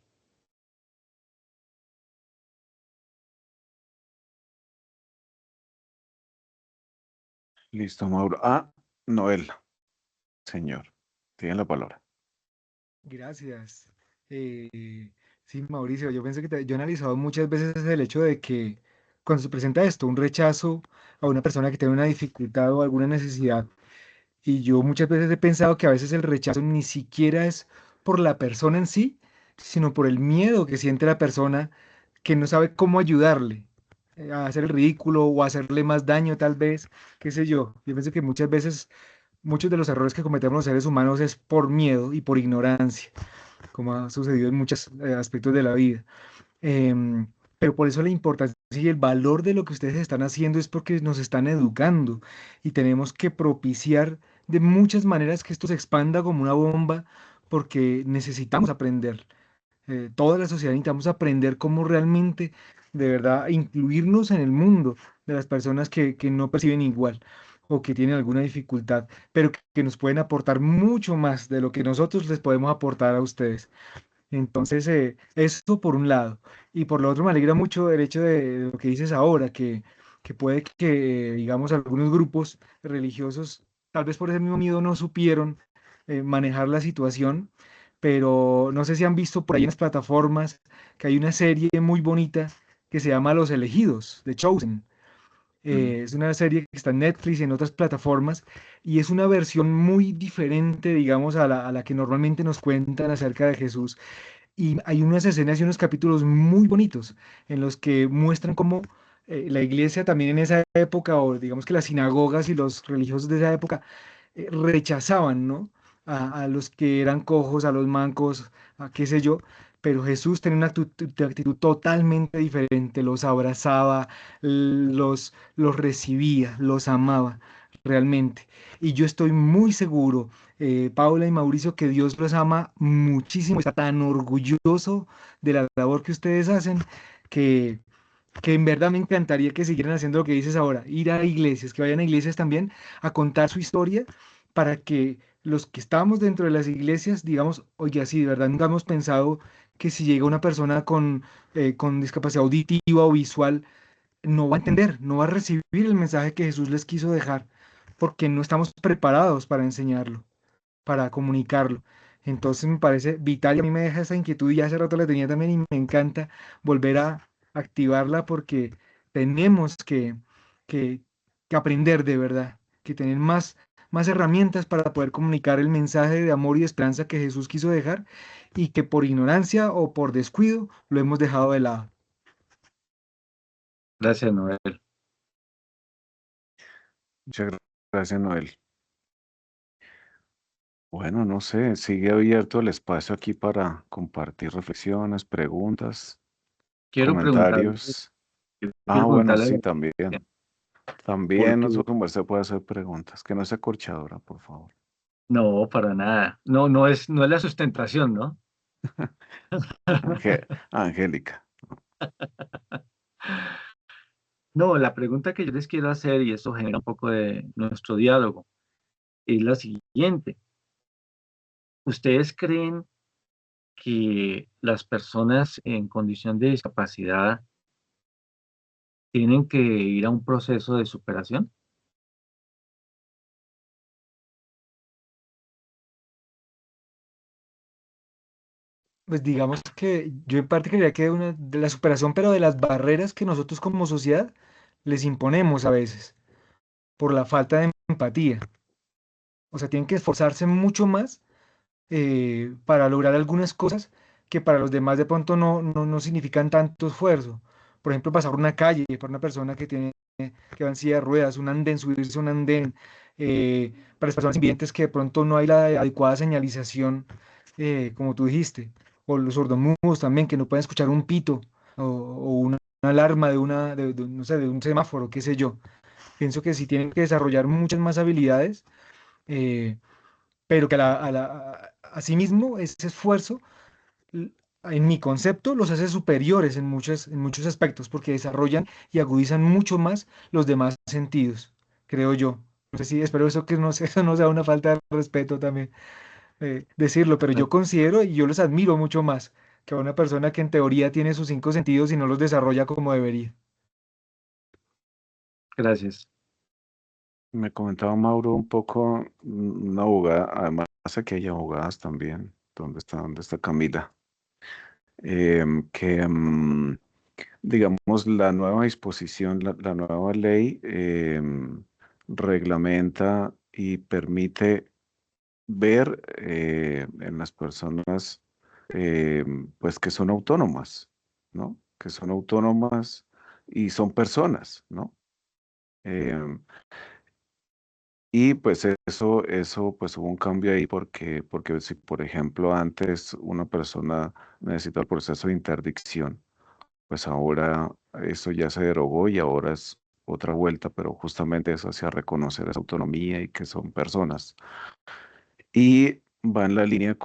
S1: Listo, Mauro. Ah, Noel, señor, tiene la palabra.
S6: Gracias. Sí, Mauricio, yo pensé que yo he analizado muchas veces el hecho de que cuando se presenta esto, un rechazo a una persona que tiene una dificultad o alguna necesidad, y yo muchas veces he pensado que a veces el rechazo ni siquiera es por la persona en sí, sino por el miedo que siente la persona que no sabe cómo ayudarle a hacer el ridículo o a hacerle más daño tal vez, qué sé yo. Yo pienso que muchas veces muchos de los errores que cometemos los seres humanos es por miedo y por ignorancia, como ha sucedido en muchos aspectos de la vida. Em, pero por eso la importancia y el valor de lo que ustedes están haciendo es porque nos están educando y tenemos que propiciar de muchas maneras que esto se expanda como una bomba porque necesitamos aprender. Toda la sociedad necesitamos aprender cómo realmente, de verdad, incluirnos en el mundo de las personas que no perciben igual o que tienen alguna dificultad, pero que nos pueden aportar mucho más de lo que nosotros les podemos aportar a ustedes. Entonces, eso por un lado. Y por lo otro, me alegra mucho el hecho de lo que dices ahora, que puede que, digamos, algunos grupos religiosos, tal vez por ese mismo miedo, no supieron manejar la situación, pero no sé si han visto por ahí en las plataformas que hay una serie muy bonita que se llama Los Elegidos, The Chosen. Es una serie que está en Netflix y en otras plataformas y es una versión muy diferente, digamos, a la que normalmente nos cuentan acerca de Jesús. Y hay unas escenas y unos capítulos muy bonitos en los que muestran cómo la iglesia también en esa época, o digamos que las sinagogas y los religiosos de esa época, rechazaban, ¿no? A los que eran cojos, a los mancos, a qué sé yo, pero Jesús tenía una actitud totalmente diferente, los abrazaba, los recibía, los amaba realmente. Y yo estoy muy seguro, Paula y Mauricio, que Dios los ama muchísimo, está tan orgulloso de la labor que ustedes hacen, que en verdad me encantaría que siguieran haciendo lo que dices ahora, ir a iglesias, que vayan a iglesias también a contar su historia para que los que estamos dentro de las iglesias digamos, oye, sí, de verdad nunca hemos pensado que si llega una persona con discapacidad auditiva o visual, no va a entender, no va a recibir el mensaje que Jesús les quiso dejar, porque no estamos preparados para enseñarlo, para comunicarlo. Entonces me parece vital y a mí me deja esa inquietud y hace rato la tenía también y me encanta volver a activarla porque tenemos que, que aprender de verdad, que tener más herramientas para poder comunicar el mensaje de amor y esperanza que Jesús quiso dejar y que por ignorancia o por descuido lo hemos dejado de lado.
S3: Gracias, Noel.
S1: Muchas gracias, Noel. Bueno, no sé, sigue abierto el espacio aquí para compartir reflexiones, preguntas,
S3: Quiero preguntarle,
S1: comentarios.
S3: quiero
S1: Bueno,
S3: preguntarle a
S1: sí,
S3: la
S1: también.
S3: audiencia,
S1: También
S3: porque
S1: nosotros usted puede hacer preguntas, que no sea corchadora, por favor.
S3: no, para nada. No es la sustentación, ¿no?
S1: Angélica.
S3: No, la pregunta que yo les quiero hacer, y eso genera un poco de nuestro diálogo, es la siguiente. ¿Ustedes creen que las personas en condición de discapacidad tienen que ir a un proceso de superación?
S6: Pues digamos que yo en parte creía que una de la superación, pero de las barreras que nosotros como sociedad les imponemos a veces por la falta de empatía. O sea, tienen que esforzarse mucho más para lograr algunas cosas que para los demás de pronto no significan tanto esfuerzo. Por ejemplo, pasar una calle para una persona que va en silla de ruedas, un andén, subirse a un andén, para las personas invidentes que de pronto no hay la adecuada señalización, como tú dijiste, o los sordomudos también, que no pueden escuchar un pito o una alarma no sé, de un semáforo, qué sé yo. Pienso que sí tienen que desarrollar muchas más habilidades, eh, pero que asimismo ese esfuerzo, l- en mi concepto, los hace superiores en muchos aspectos, porque desarrollan y agudizan mucho más los demás sentidos, creo yo. No sé si, espero eso que no, eso no sea una falta de respeto también, decirlo, pero yo considero y yo los admiro mucho más que a una persona que en teoría tiene sus cinco sentidos y no los desarrolla como debería.
S3: Gracias.
S1: Me comentaba Mauro un poco, una abogada, además aquí hay abogadas también. Dónde está Camila? Que digamos, la nueva disposición, la nueva ley reglamenta y permite ver en las personas pues que son autónomas, ¿no? Que son autónomas y son personas, ¿no? Em, y pues eso pues hubo un cambio ahí porque si por ejemplo antes una persona necesitaba el proceso de interdicción, pues ahora eso ya se derogó y ahora es otra vuelta, pero justamente eso hacia reconocer esa autonomía y que son personas. Y va en la línea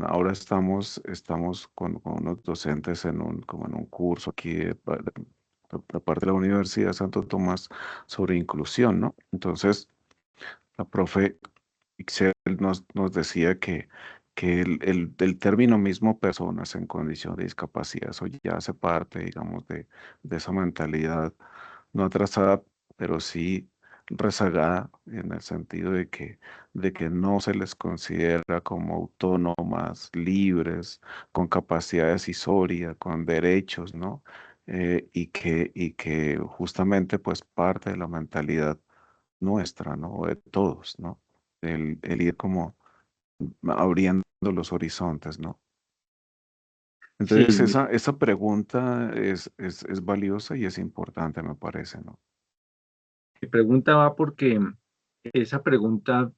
S1: ahora estamos con unos docentes como en un curso aquí de parte de la Universidad de Santo Tomás sobre inclusión, ¿no? Entonces, la profe Ixel nos decía que el término mismo personas en condición de discapacidad, eso ya hace parte, digamos, de esa mentalidad no atrasada, pero sí rezagada en el sentido de que no se les considera como autónomas, libres, con capacidad decisoria, con derechos, ¿no? Y que justamente pues parte de la mentalidad nuestra, ¿no? De todos, ¿no? El ir como abriendo los horizontes, ¿no?
S3: Sí,
S1: Entonces esa pregunta es valiosa y es importante, me parece, ¿no?
S3: mi pregunta va porque esa pregunta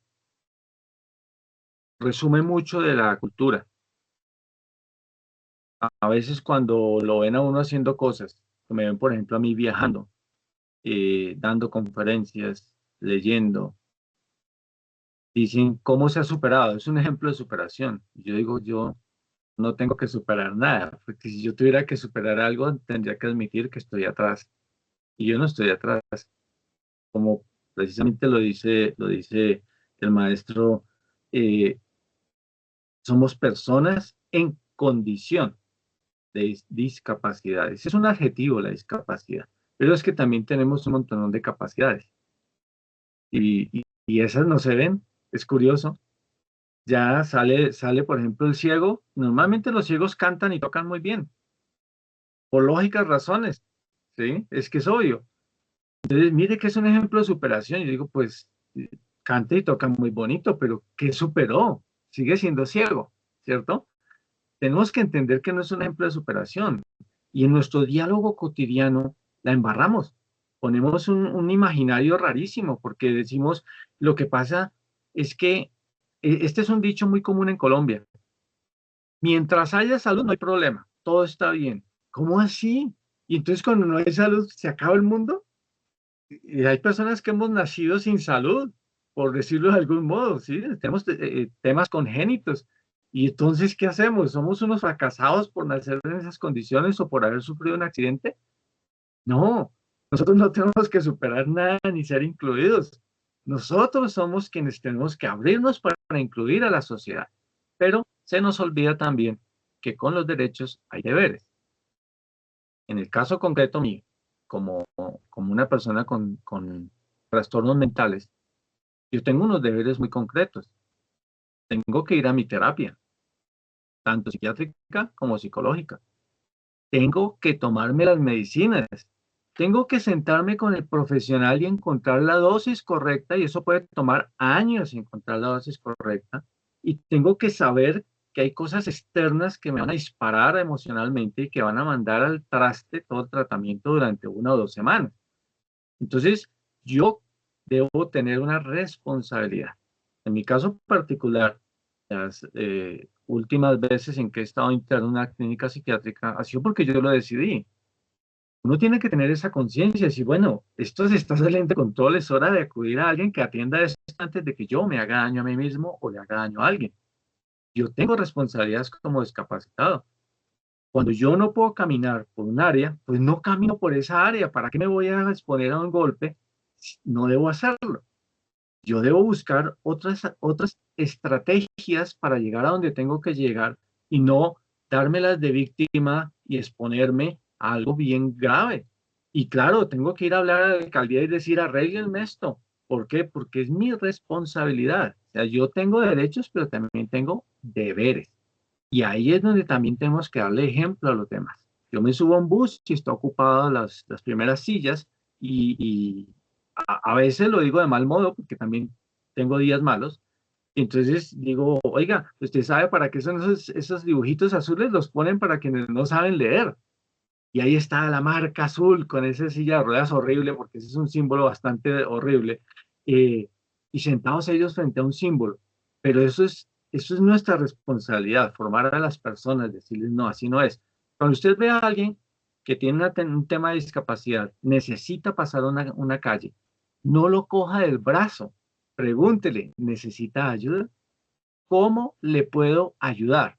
S3: resume mucho de la cultura. A veces cuando lo ven a uno haciendo cosas, que me ven, por ejemplo, a mí viajando, dando conferencias, leyendo, dicen, ¿cómo se ha superado? Es un ejemplo de superación. Y yo digo, yo no tengo que superar nada, porque si yo tuviera que superar algo, tendría que admitir que estoy atrás. Y yo no estoy atrás, como precisamente lo dice el maestro, eh, somos personas en condición de discapacidades. Es un adjetivo la discapacidad, pero es que también tenemos un montón de capacidades y esas no se ven. Es curioso. Ya sale, por ejemplo, el ciego. Normalmente los ciegos cantan y tocan muy bien, por lógicas razones, ¿sí? Es que es obvio. Entonces, mire que es un ejemplo de superación. Yo digo, pues, canta y toca muy bonito, pero ¿qué superó? Sigue siendo ciego, ¿cierto? Tenemos que entender que no es un ejemplo de superación. Y en nuestro diálogo cotidiano la embarramos. Ponemos un imaginario rarísimo porque decimos, lo que pasa es que este es un dicho muy común en Colombia. Mientras haya salud no hay problema, todo está bien. ¿Cómo así? Y entonces cuando no hay salud, ¿se acaba el mundo? Y hay personas que hemos nacido sin salud, por decirlo de algún modo, ¿sí? Tenemos temas congénitos. Y entonces, ¿qué hacemos? ¿Somos unos fracasados por nacer en esas condiciones o por haber sufrido un accidente? No, Nosotros no tenemos que superar nada ni ser incluidos. Nosotros somos quienes tenemos que abrirnos para incluir a la sociedad. Pero se nos olvida también que con los derechos hay deberes. En el caso concreto mío, como una persona con trastornos mentales, yo tengo unos deberes muy concretos. Tengo que ir a mi terapia, tanto psiquiátrica como psicológica. Tengo que tomarme las medicinas. Tengo que sentarme con el profesional y encontrar la dosis correcta, y eso puede tomar años encontrar la dosis correcta. Y tengo que saber que hay cosas externas que me van a disparar emocionalmente y que van a mandar al traste todo el tratamiento durante 1 o 2 semanas. Entonces, yo debo tener una responsabilidad. En mi caso particular, las últimas veces en que he estado interno en una clínica psiquiátrica ha sido porque yo lo decidí. Uno tiene que tener esa conciencia y decir, bueno, esto se está saliendo de control, es hora de acudir a alguien que atienda esto antes de que yo me haga daño a mí mismo o le haga daño a alguien. Yo tengo responsabilidades como discapacitado. Cuando yo no puedo caminar por un área, pues no camino por esa área. ¿Para qué me voy a exponer a un golpe? No debo hacerlo. Yo debo buscar otras estrategias para llegar a donde tengo que llegar y no dármelas de víctima y exponerme a algo bien grave. Y claro, tengo que ir a hablar a la alcaldía y decir, arréglenme esto. ¿Por qué? Porque es mi responsabilidad. O sea, yo tengo derechos, pero también tengo deberes. Y ahí es donde también tenemos que darle ejemplo a los demás. Yo me subo a un bus y está ocupado las primeras sillas y a veces lo digo de mal modo porque también tengo días malos. Entonces digo, oiga, usted sabe para qué son esos dibujitos azules, los ponen para quienes no saben leer. Y ahí está la marca azul con esa silla de ruedas horrible, porque ese es un símbolo bastante horrible. Y sentados ellos frente a un símbolo. Pero eso es nuestra responsabilidad, formar a las personas, decirles, no, así no es. Cuando usted ve a alguien que tiene un tema de discapacidad, necesita pasar una calle, no lo coja del brazo, pregúntele, ¿necesita ayuda? ¿Cómo le puedo ayudar?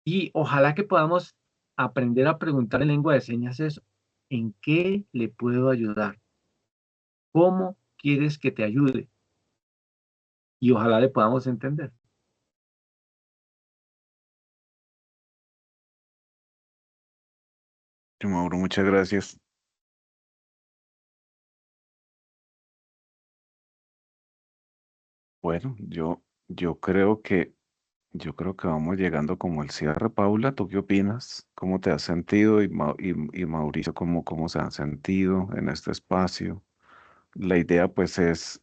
S3: Y ojalá que podamos aprender a preguntar en lengua de señas eso. ¿En qué le puedo ayudar? ¿Cómo quieres que te ayude? Y ojalá le podamos entender.
S1: Mauro, muchas gracias. Bueno, yo creo que vamos llegando como el cierre. Paula, ¿tú qué opinas? ¿Cómo te has sentido? Y Mauricio, ¿cómo se han sentido en este espacio? La idea, pues, este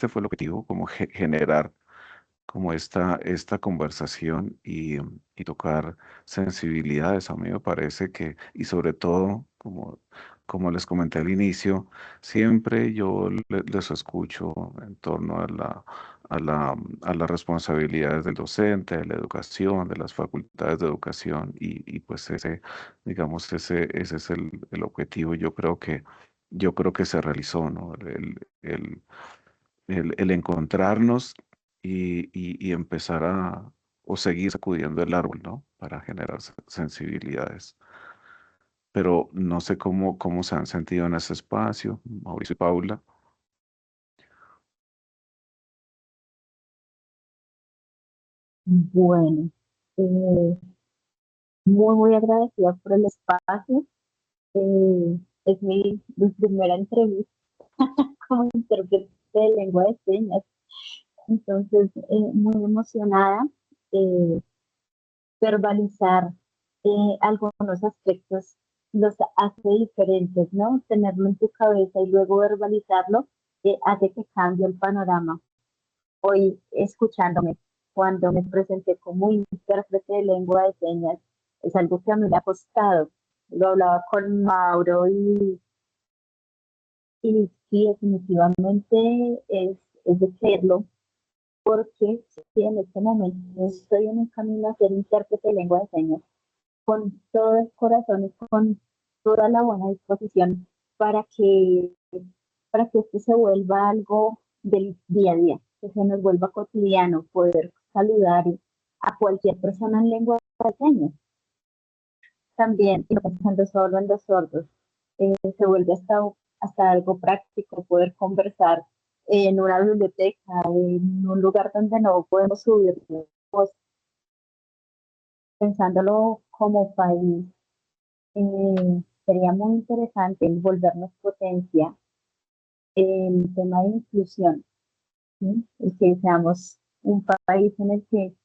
S1: fue el objetivo, como generar como esta conversación y tocar sensibilidades. A mí me parece que, y sobre todo, como les comenté al inicio, siempre yo les escucho en torno a las responsabilidades del docente, de la educación, de las facultades de educación, y pues digamos, ese es el objetivo. Yo creo que se realizó, ¿no? El encontrarnos y empezar o seguir sacudiendo el árbol, ¿no? Para generar sensibilidades. Pero no sé cómo se han sentido en ese espacio, Mauricio y Paula.
S4: Bueno, eh, muy agradecida por el espacio. Es mi primera entrevista como intérprete de lengua de señas, entonces muy emocionada. eh, Verbalizar algunos aspectos los hace diferentes, ¿no? Tenerlo en tu cabeza y luego verbalizarlo hace que cambie el panorama. Hoy, escuchándome, cuando me presenté como intérprete de lengua de señas, es algo que a mí me ha costado. Lo hablaba con Mauro y sí, definitivamente es de creerlo, porque sí, en este momento estoy en un camino a ser intérprete de lengua de señas con todo el corazón y con toda la buena disposición para que esto se vuelva algo del día a día, que se nos vuelva cotidiano, poder saludar a cualquier persona en lengua de señas. también, y no pensando solo en los sordos, se vuelve hasta algo práctico poder conversar en una biblioteca, en un lugar donde no podemos subir voz, pensándolo como país. Sería muy interesante volvernos potencia en el tema de inclusión, ¿sí? Y que seamos un país en el que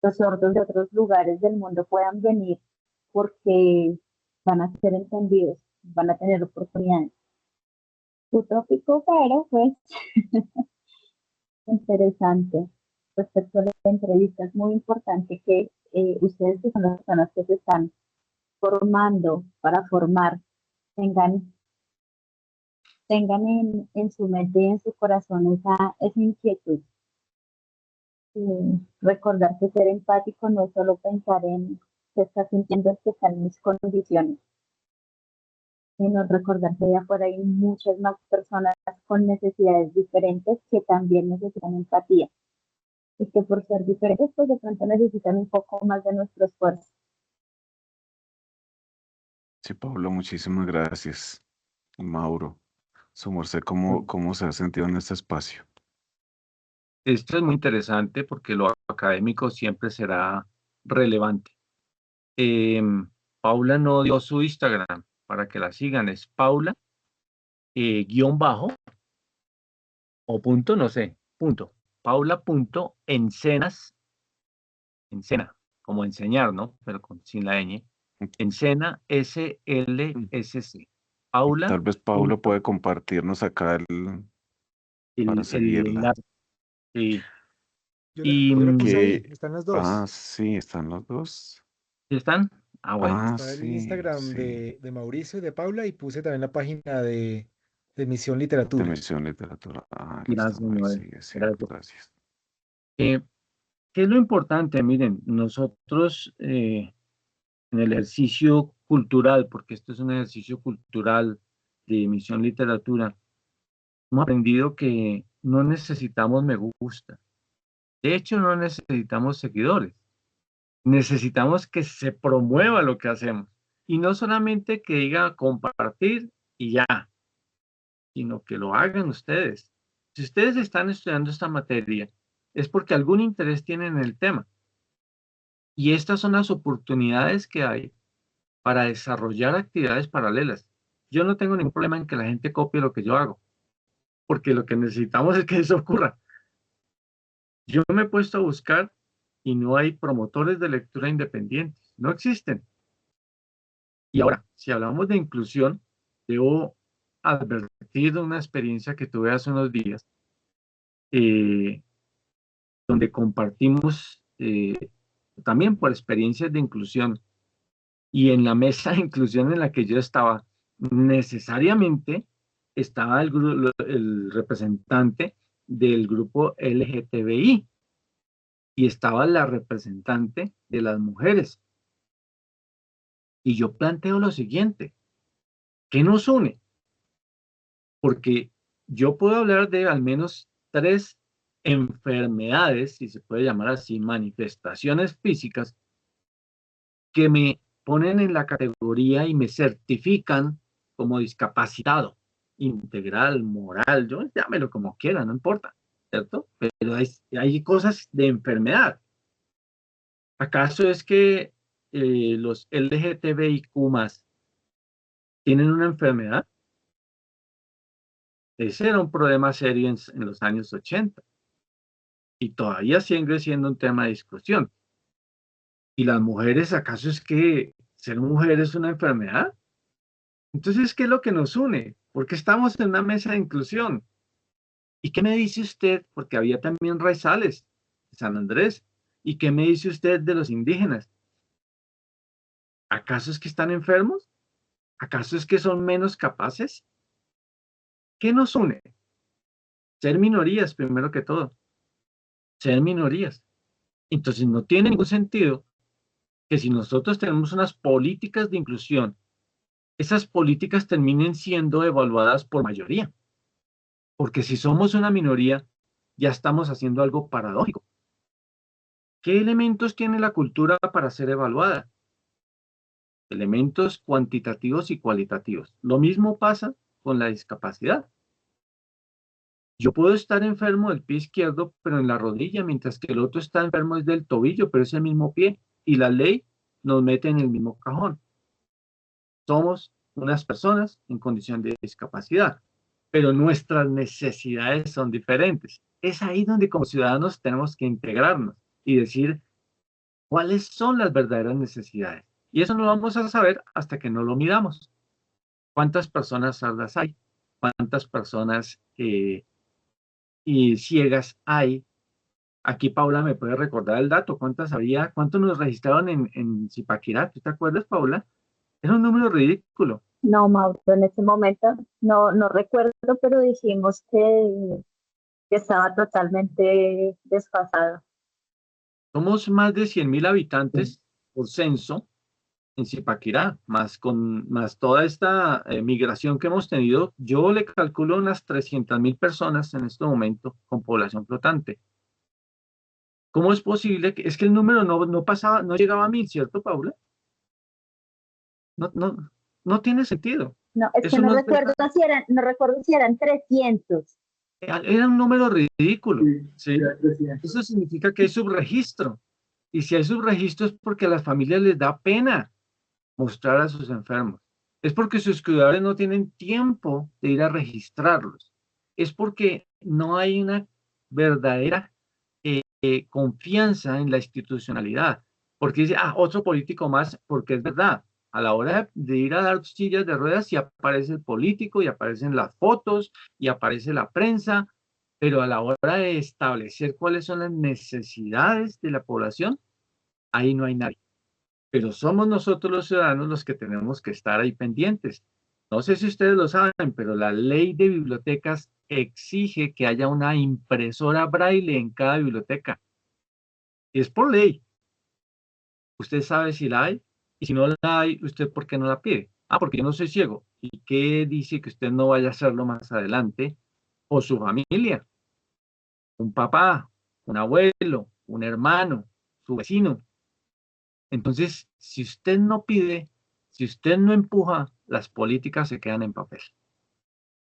S4: los sordos de otros lugares del mundo puedan venir porque van a ser entendidos, van a tener oportunidades. Utópico, pero pues interesante. Respecto a la entrevista, es muy importante que ustedes, que son las personas que se están formando para formar, tengan en su mente y en su corazón esa inquietud. Recordar que ser empático no es solo pensar en qué está sintiendo el que está en mis condiciones, sino recordar que allá afuera hay muchas más personas con necesidades diferentes que también necesitan empatía. Y que por ser diferentes, pues de pronto necesitan un poco más de nuestro esfuerzo.
S1: Sí, Pablo, muchísimas gracias. Mauro, su merced, ¿cómo se ha sentido en este espacio?
S3: Esto es muy interesante porque lo académico siempre será relevante. Paula no dio su Instagram para que la sigan, es Paula guión bajo o punto, no sé, punto. Paula.encenas, encena, como enseñar, ¿no? Pero sin la ñ. Encena SLSC. Paula.
S1: Tal vez Pablo puede compartirnos acá para seguirla.
S3: enlace. Sí.
S6: Yo
S3: Y
S6: la puse ahí,
S1: Que,
S6: están las dos.
S1: sí, están los dos.
S3: ¿están? Ah, bueno.
S6: Está el
S1: Sí,
S6: Instagram
S1: sí,
S6: de Mauricio y de Paula y puse también la página de Misión
S1: de
S6: Literatura.
S1: Misión Literatura. Listo,
S3: Gracias,
S1: ahí
S3: Noel.
S1: sigue siendo,
S3: Gracias.
S1: gracias.
S3: ¿Qué es lo importante? Miren, nosotros en el ejercicio cultural, porque esto es un ejercicio cultural de Misión Literatura, hemos aprendido que no necesitamos me gusta. De hecho, no necesitamos seguidores. Necesitamos que se promueva lo que hacemos. Y no solamente que diga compartir y ya, sino que lo hagan ustedes. Si ustedes están estudiando esta materia, es porque algún interés tienen en el tema. Y estas son las oportunidades que hay para desarrollar actividades paralelas. Yo no tengo ningún problema en que la gente copie lo que yo hago, porque lo que necesitamos es que eso ocurra. Yo me he puesto a buscar y no hay promotores de lectura independientes, no existen. Y ahora, si hablamos de inclusión, debo advertir de una experiencia que tuve hace unos días, donde compartimos también por experiencias de inclusión, y en la mesa de inclusión en la que yo estaba, necesariamente estaba el representante del grupo LGTBI y estaba la representante de las mujeres. Y yo planteo lo siguiente, ¿qué nos une? Porque yo puedo hablar de al menos 3 enfermedades, si se puede llamar así, manifestaciones físicas, que me ponen en la categoría y me certifican como discapacitado, integral, moral, yo llámelo como quiera, no importa, ¿cierto? Pero hay cosas de enfermedad. ¿Acaso es que los LGTBIQ más tienen una enfermedad? Ese era un problema serio en los años 80 y todavía sigue siendo un tema de discusión. ¿Y las mujeres, acaso es que ser mujer es una enfermedad? Entonces, ¿qué es lo que nos une? Porque estamos en una mesa de inclusión. ¿Y qué me dice usted? Porque había también raizales de San Andrés. ¿Y qué me dice usted de los indígenas? ¿Acaso es que están enfermos? ¿Acaso es que son menos capaces? ¿Qué nos une? Ser minorías, primero que todo. Ser minorías. Entonces, no tiene ningún sentido que si nosotros tenemos unas políticas de inclusión, esas políticas terminen siendo evaluadas por mayoría. Porque si somos una minoría, ya estamos haciendo algo paradójico. ¿Qué elementos tiene la cultura para ser evaluada? elementos cuantitativos y cualitativos. Lo mismo pasa con la discapacidad. Yo puedo estar enfermo del pie izquierdo, pero en la rodilla, mientras que el otro está enfermo es del tobillo, pero es el mismo pie. Y la ley nos mete en el mismo cajón. Somos unas personas en condición de discapacidad, pero nuestras necesidades son diferentes. Es ahí donde como ciudadanos tenemos que integrarnos y decir cuáles son las verdaderas necesidades. Y eso no lo vamos a saber hasta que no lo midamos. ¿Cuántas personas sordas hay? ¿Cuántas personas y ciegas hay? Aquí Paula me puede recordar el dato. ¿Cuántas había? ¿Cuántos nos registraron en Zipaquirá? ¿Tú te acuerdas, Paula? Era un número ridículo.
S4: No, Mauro, en ese momento no recuerdo, pero dijimos que estaba totalmente desfasado.
S3: Somos más de 100.000 habitantes por censo en Zipaquirá, más toda esta migración que hemos tenido. Yo le calculo unas 300.000 personas en este momento con población flotante. ¿Cómo es posible? Es que el número no pasaba, no llegaba a 1.000, ¿cierto, Paula? No tiene sentido.
S4: No, es que
S3: Eso
S4: no
S3: no es
S4: recuerdo
S3: verdad.
S4: no recuerdo si eran 300.
S3: Era un número ridículo, ¿sí?
S6: Ya, 300.
S3: Eso significa que hay subregistro. Y si hay subregistro es porque a las familias les da pena mostrar a sus enfermos. Es porque sus cuidadores no tienen tiempo de ir a registrarlos. Es porque no hay una verdadera confianza en la institucionalidad. Porque dice, otro político más, porque es verdad. A la hora de ir a dar sillas de ruedas, sí aparece el político y aparecen las fotos y aparece la prensa, pero a la hora de establecer cuáles son las necesidades de la población, ahí no hay nadie. Pero somos nosotros los ciudadanos los que tenemos que estar ahí pendientes. No sé si ustedes lo saben, pero la ley de bibliotecas exige que haya una impresora braille en cada biblioteca. Y es por ley. Usted sabe si la hay, y si no la hay, ¿usted por qué no la pide? Porque yo no soy ciego. ¿Y qué dice que usted no vaya a hacerlo más adelante? O su familia, un papá, un abuelo, un hermano, su vecino. Entonces, si usted no pide, si usted no empuja, las políticas se quedan en papel.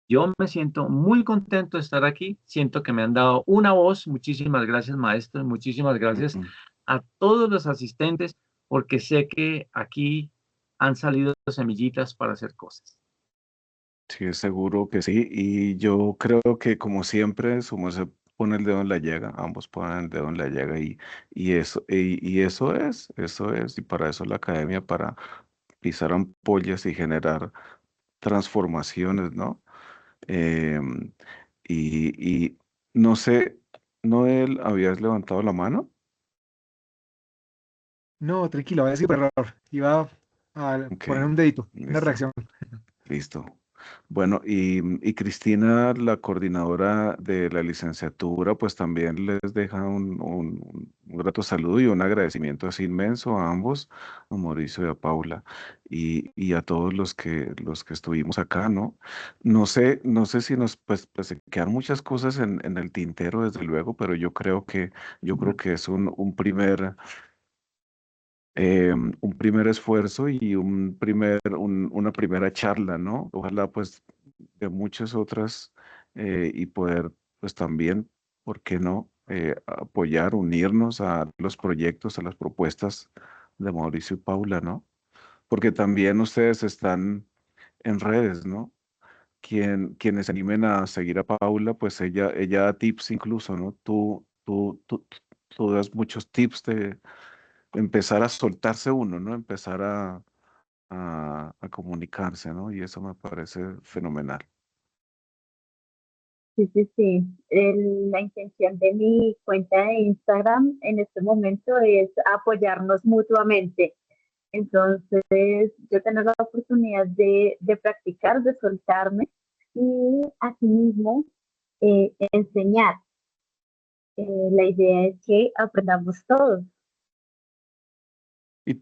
S3: Yo me siento muy contento de estar aquí, siento que me han dado una voz. Muchísimas gracias, maestro, muchísimas gracias a todos los asistentes, porque sé que aquí han salido semillitas para hacer cosas.
S1: Sí, es seguro que sí. Y yo creo que como siempre, su merced pone el dedo en la llaga, ambos ponen el dedo en la llaga y eso es, y para eso la academia, para pisar ampollas y generar transformaciones, ¿no? Em, y no sé, Noel, ¿habías levantado la mano?
S6: No, tranquilo, voy a decir error. Iba a
S1: Ok,
S6: poner un dedito, una
S1: listo,
S6: reacción.
S1: listo. Bueno, y Cristina, la coordinadora de la licenciatura, pues también les deja un grato saludo y un agradecimiento así inmenso a ambos, a Mauricio y a Paula, y a todos los que estuvimos acá, ¿no? No sé si pues se quedan muchas cosas en el tintero, desde luego, pero yo creo que es un primer esfuerzo y una primera charla, ¿no? Ojalá pues de muchas otras y poder pues también, ¿por qué no? Apoyar, unirnos a los proyectos, a las propuestas de Mauricio y Paula, ¿no? Porque también ustedes están en redes, ¿no? Quienes se animen a seguir a Paula, pues ella da tips incluso, ¿no? Tú das muchos tips de empezar a soltarse uno, ¿no? Empezar a comunicarse, ¿no? Y eso me parece fenomenal.
S4: Sí, sí, sí. La intención de mi cuenta de Instagram en este momento es apoyarnos mutuamente. Entonces, yo tener la oportunidad de practicar, de soltarme y asimismo enseñar. La idea es que aprendamos todos.
S1: Y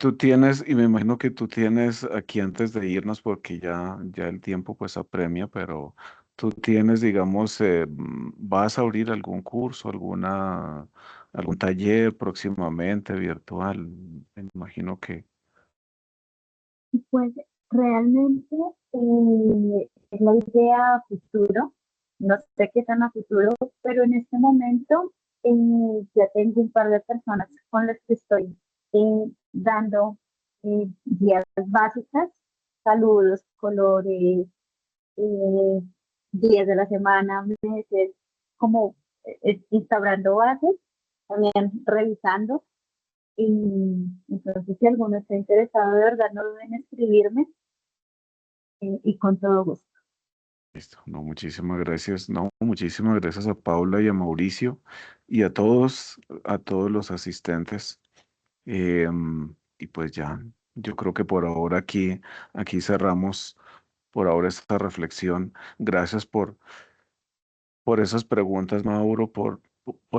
S1: me imagino que tú tienes aquí antes de irnos, porque ya el tiempo pues apremia, pero tú tienes, digamos, vas a abrir algún curso, algún taller próximamente virtual, me imagino que.
S4: Pues realmente es la idea a futuro, no sé qué tan a futuro, pero en este momento ya tengo un par de personas con las que estoy dando guías básicas, saludos, colores, eh, días de la semana, meses, como instaurando bases, también revisando. Y entonces, si alguno está interesado, de verdad, no deben escribirme y con todo gusto.
S1: Listo. No, muchísimas gracias. No, muchísimas gracias a Paula y a Mauricio y a todos los asistentes. Y pues ya, yo creo que por ahora aquí cerramos por ahora esta reflexión. Gracias por esas preguntas, Mauro, por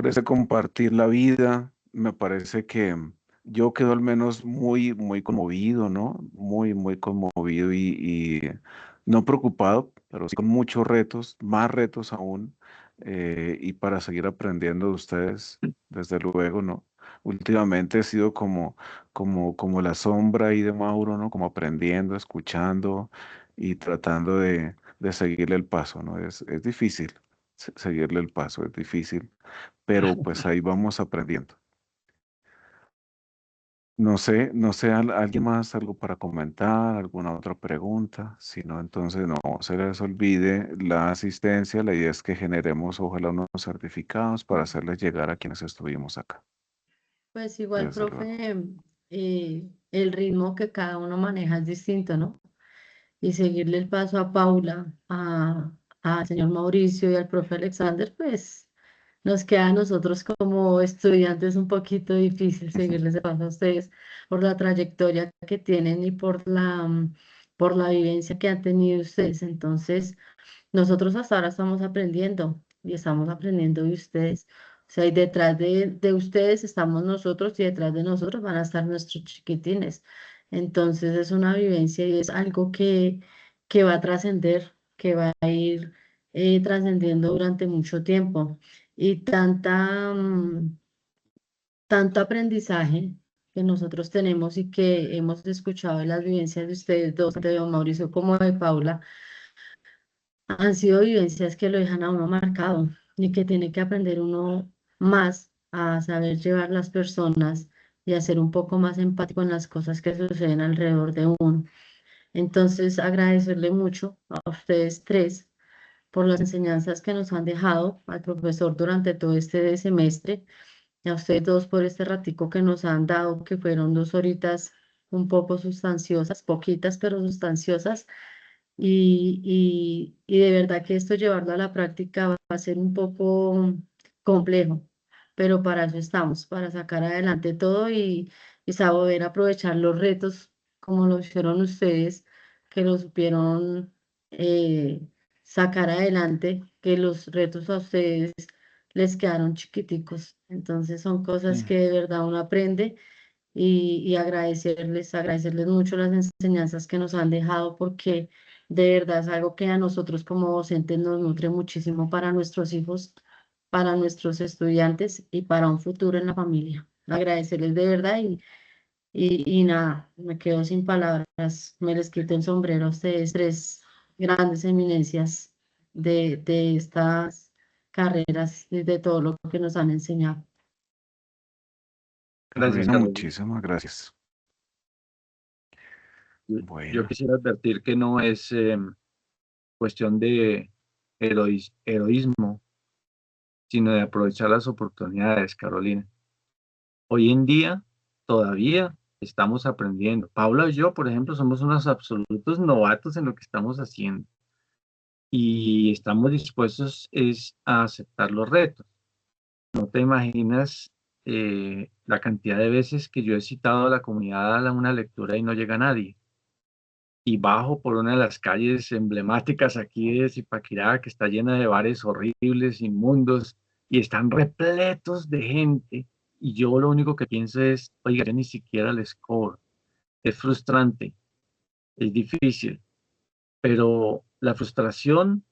S1: ese compartir la vida. Me parece que yo quedo al menos muy conmovido, ¿no? Muy conmovido y no preocupado, pero sí con muchos retos, más retos aún, y para seguir aprendiendo de ustedes, desde luego, ¿no? Últimamente he sido como la sombra ahí de Mauro, ¿no? Como aprendiendo, escuchando y tratando de seguirle el paso, ¿no? Es difícil seguirle el paso, es difícil, pero pues ahí vamos aprendiendo. No sé, ¿alguien más algo para comentar, alguna otra pregunta? Si no, entonces no se les olvide la asistencia. La idea es que generemos, ojalá, unos certificados para hacerles llegar a quienes estuvimos acá.
S9: Pues igual,
S1: Desde luego.
S9: profe, el ritmo que cada uno maneja es distinto, ¿no? Y seguirle el paso a Paula, al señor Mauricio y al profe Alexander, pues nos queda a nosotros como estudiantes un poquito difícil seguirles el paso a ustedes por la trayectoria que tienen y por la vivencia que han tenido ustedes. Entonces, nosotros hasta ahora estamos aprendiendo y estamos aprendiendo de ustedes. O sea, y detrás de ustedes estamos nosotros y detrás de nosotros van a estar nuestros chiquitines. Entonces es una vivencia y es algo que va a trascender, que va a ir trascendiendo durante mucho tiempo. Y tanto aprendizaje que nosotros tenemos y que hemos escuchado de las vivencias de ustedes dos, tanto de don Mauricio como de Paula, han sido vivencias que lo dejan a uno marcado y que tiene que aprender uno más a saber llevar las personas y a ser un poco más empático en las cosas que suceden alrededor de uno. Entonces, agradecerle mucho a ustedes tres por las enseñanzas que nos han dejado, al profesor durante todo este semestre, y a ustedes dos por este ratico que nos han dado, que fueron 2 horitas un poco sustanciosas, poquitas, pero sustanciosas y de verdad que esto llevarlo a la práctica va a ser un poco complejo, pero para eso estamos, para sacar adelante todo y saber aprovechar los retos como lo hicieron ustedes, que lo supieron eh, sacar adelante, que los retos a ustedes les quedaron chiquiticos. Entonces son cosas que de verdad uno aprende y agradecerles mucho las enseñanzas que nos han dejado porque de verdad es algo que a nosotros como docentes nos nutre muchísimo para nuestros hijos, para nuestros estudiantes y para un futuro en la familia. Agradecerles de verdad y nada, me quedo sin palabras, me les quito el sombrero a ustedes tres grandes eminencias de estas carreras y de todo lo que nos han enseñado.
S3: Gracias,
S1: Bueno,
S3: Carolina.
S1: muchísimas gracias.
S3: Yo
S1: Bueno,
S3: quisiera advertir que no es cuestión de heroísmo, sino de aprovechar las oportunidades, Carolina. Hoy en día todavía estamos aprendiendo. Paula y yo, por ejemplo, somos unos absolutos novatos en lo que estamos haciendo y estamos dispuestos a aceptar los retos. No te imaginas la cantidad de veces que yo he citado a la comunidad a una lectura y no llega nadie. Y bajo por una de las calles emblemáticas aquí de Zipaquirá, que está llena de bares horribles, inmundos, y están repletos de gente. Y yo lo único que pienso es, oiga, yo ni siquiera les cobro. Es frustrante, es difícil, pero la frustración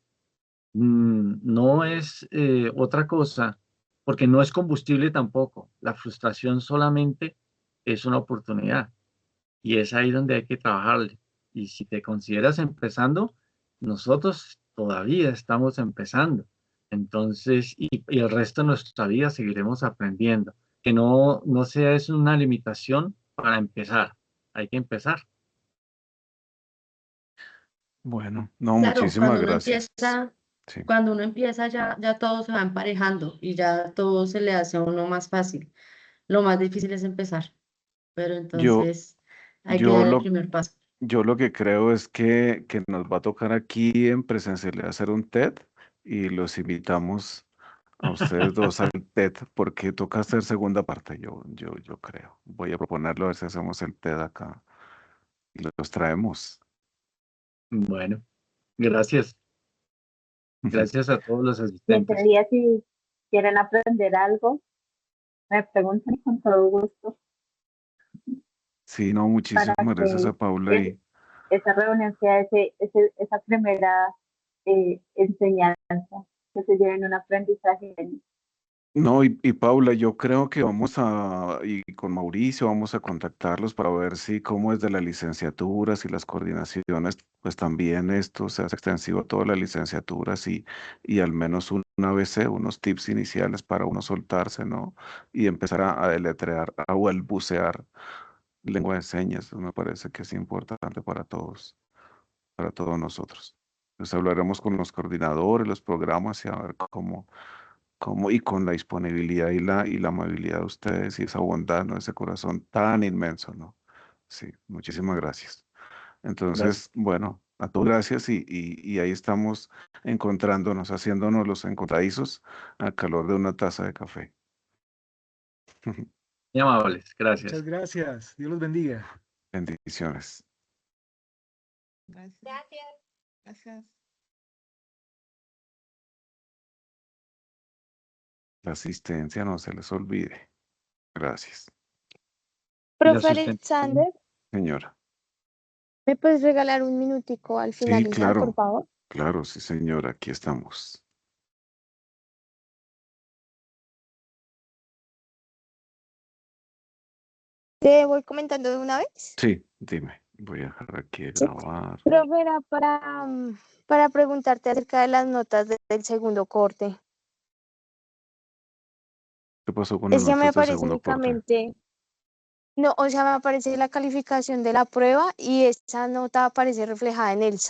S3: no es otra cosa, porque no es combustible tampoco. La frustración solamente es una oportunidad. y es ahí donde hay que trabajarle. Y si te consideras empezando, nosotros todavía estamos empezando. Entonces, y el resto de nuestra vida seguiremos aprendiendo. Que no sea eso una limitación para empezar. Hay que empezar.
S1: Bueno, no,
S9: Claro,
S1: muchísimas gracias. Sí,
S9: cuando uno empieza ya todo se va emparejando y ya todo se le hace a uno más fácil. Lo más difícil es empezar, pero
S1: yo,
S9: entonces hay que
S1: yo
S9: dar el
S1: lo,
S9: primer paso.
S1: yo lo que creo es que nos va a tocar aquí en presencialidad hacer un TED y los invitamos a ustedes dos al TED porque toca hacer segunda parte, yo creo. Voy a proponerlo a ver si hacemos el TED acá y los traemos.
S3: Bueno, gracias. Gracias a todos los
S4: Y ese
S3: asistentes.
S4: día, si quieren aprender algo, me preguntan con todo gusto
S1: Sí, no,
S4: para
S1: muchísimas gracias
S4: que
S1: a Paula
S4: es- esa reunión sea esa primera enseñanza, que se lleven un aprendizaje.
S1: no, y Paula, yo creo que y con Mauricio vamos a contactarlos para ver si cómo es de las licenciaturas y las coordinaciones, pues también esto se hace extensivo a todas las licenciaturas y al menos una ABC, unos tips iniciales para uno soltarse, ¿no? Y empezar a deletrear, a balbucear lengua de señas. Eso me parece que es importante para todos nosotros. Entonces hablaremos con los coordinadores, los programas y a ver cómo y con la disponibilidad y la amabilidad de ustedes y esa bondad, ¿no? Ese corazón tan inmenso, ¿no? Sí, muchísimas gracias.
S3: Gracias.
S1: Entonces, bueno, a todos gracias y ahí estamos encontrándonos, haciéndonos los encontradizos al calor de una taza de café.
S3: Muy amables.
S6: Muchas
S3: Gracias.
S6: gracias. Dios los bendiga.
S1: Bendiciones.
S2: Gracias.
S10: Gracias.
S1: La asistencia no se les olvide. Gracias,
S3: Y la
S5: Profe
S3: sustentación.
S5: Alexander,
S1: señora.
S5: ¿me puedes regalar un minutico al
S1: Sí,
S5: finalizar, por
S1: claro,
S5: favor?
S1: claro, sí, señora, aquí estamos.
S5: ¿Te voy comentando de una vez?
S1: Sí, dime, voy a dejar aquí de
S5: Sí.
S1: grabar.
S5: Profe, era para preguntarte acerca de las notas del segundo corte.
S1: ¿Qué pasó con las
S5: Es que me
S1: notas del
S5: aparece
S1: segundo corte?
S5: únicamente, no, o sea, me aparece la calificación de la prueba y esa nota aparece reflejada en el SAT.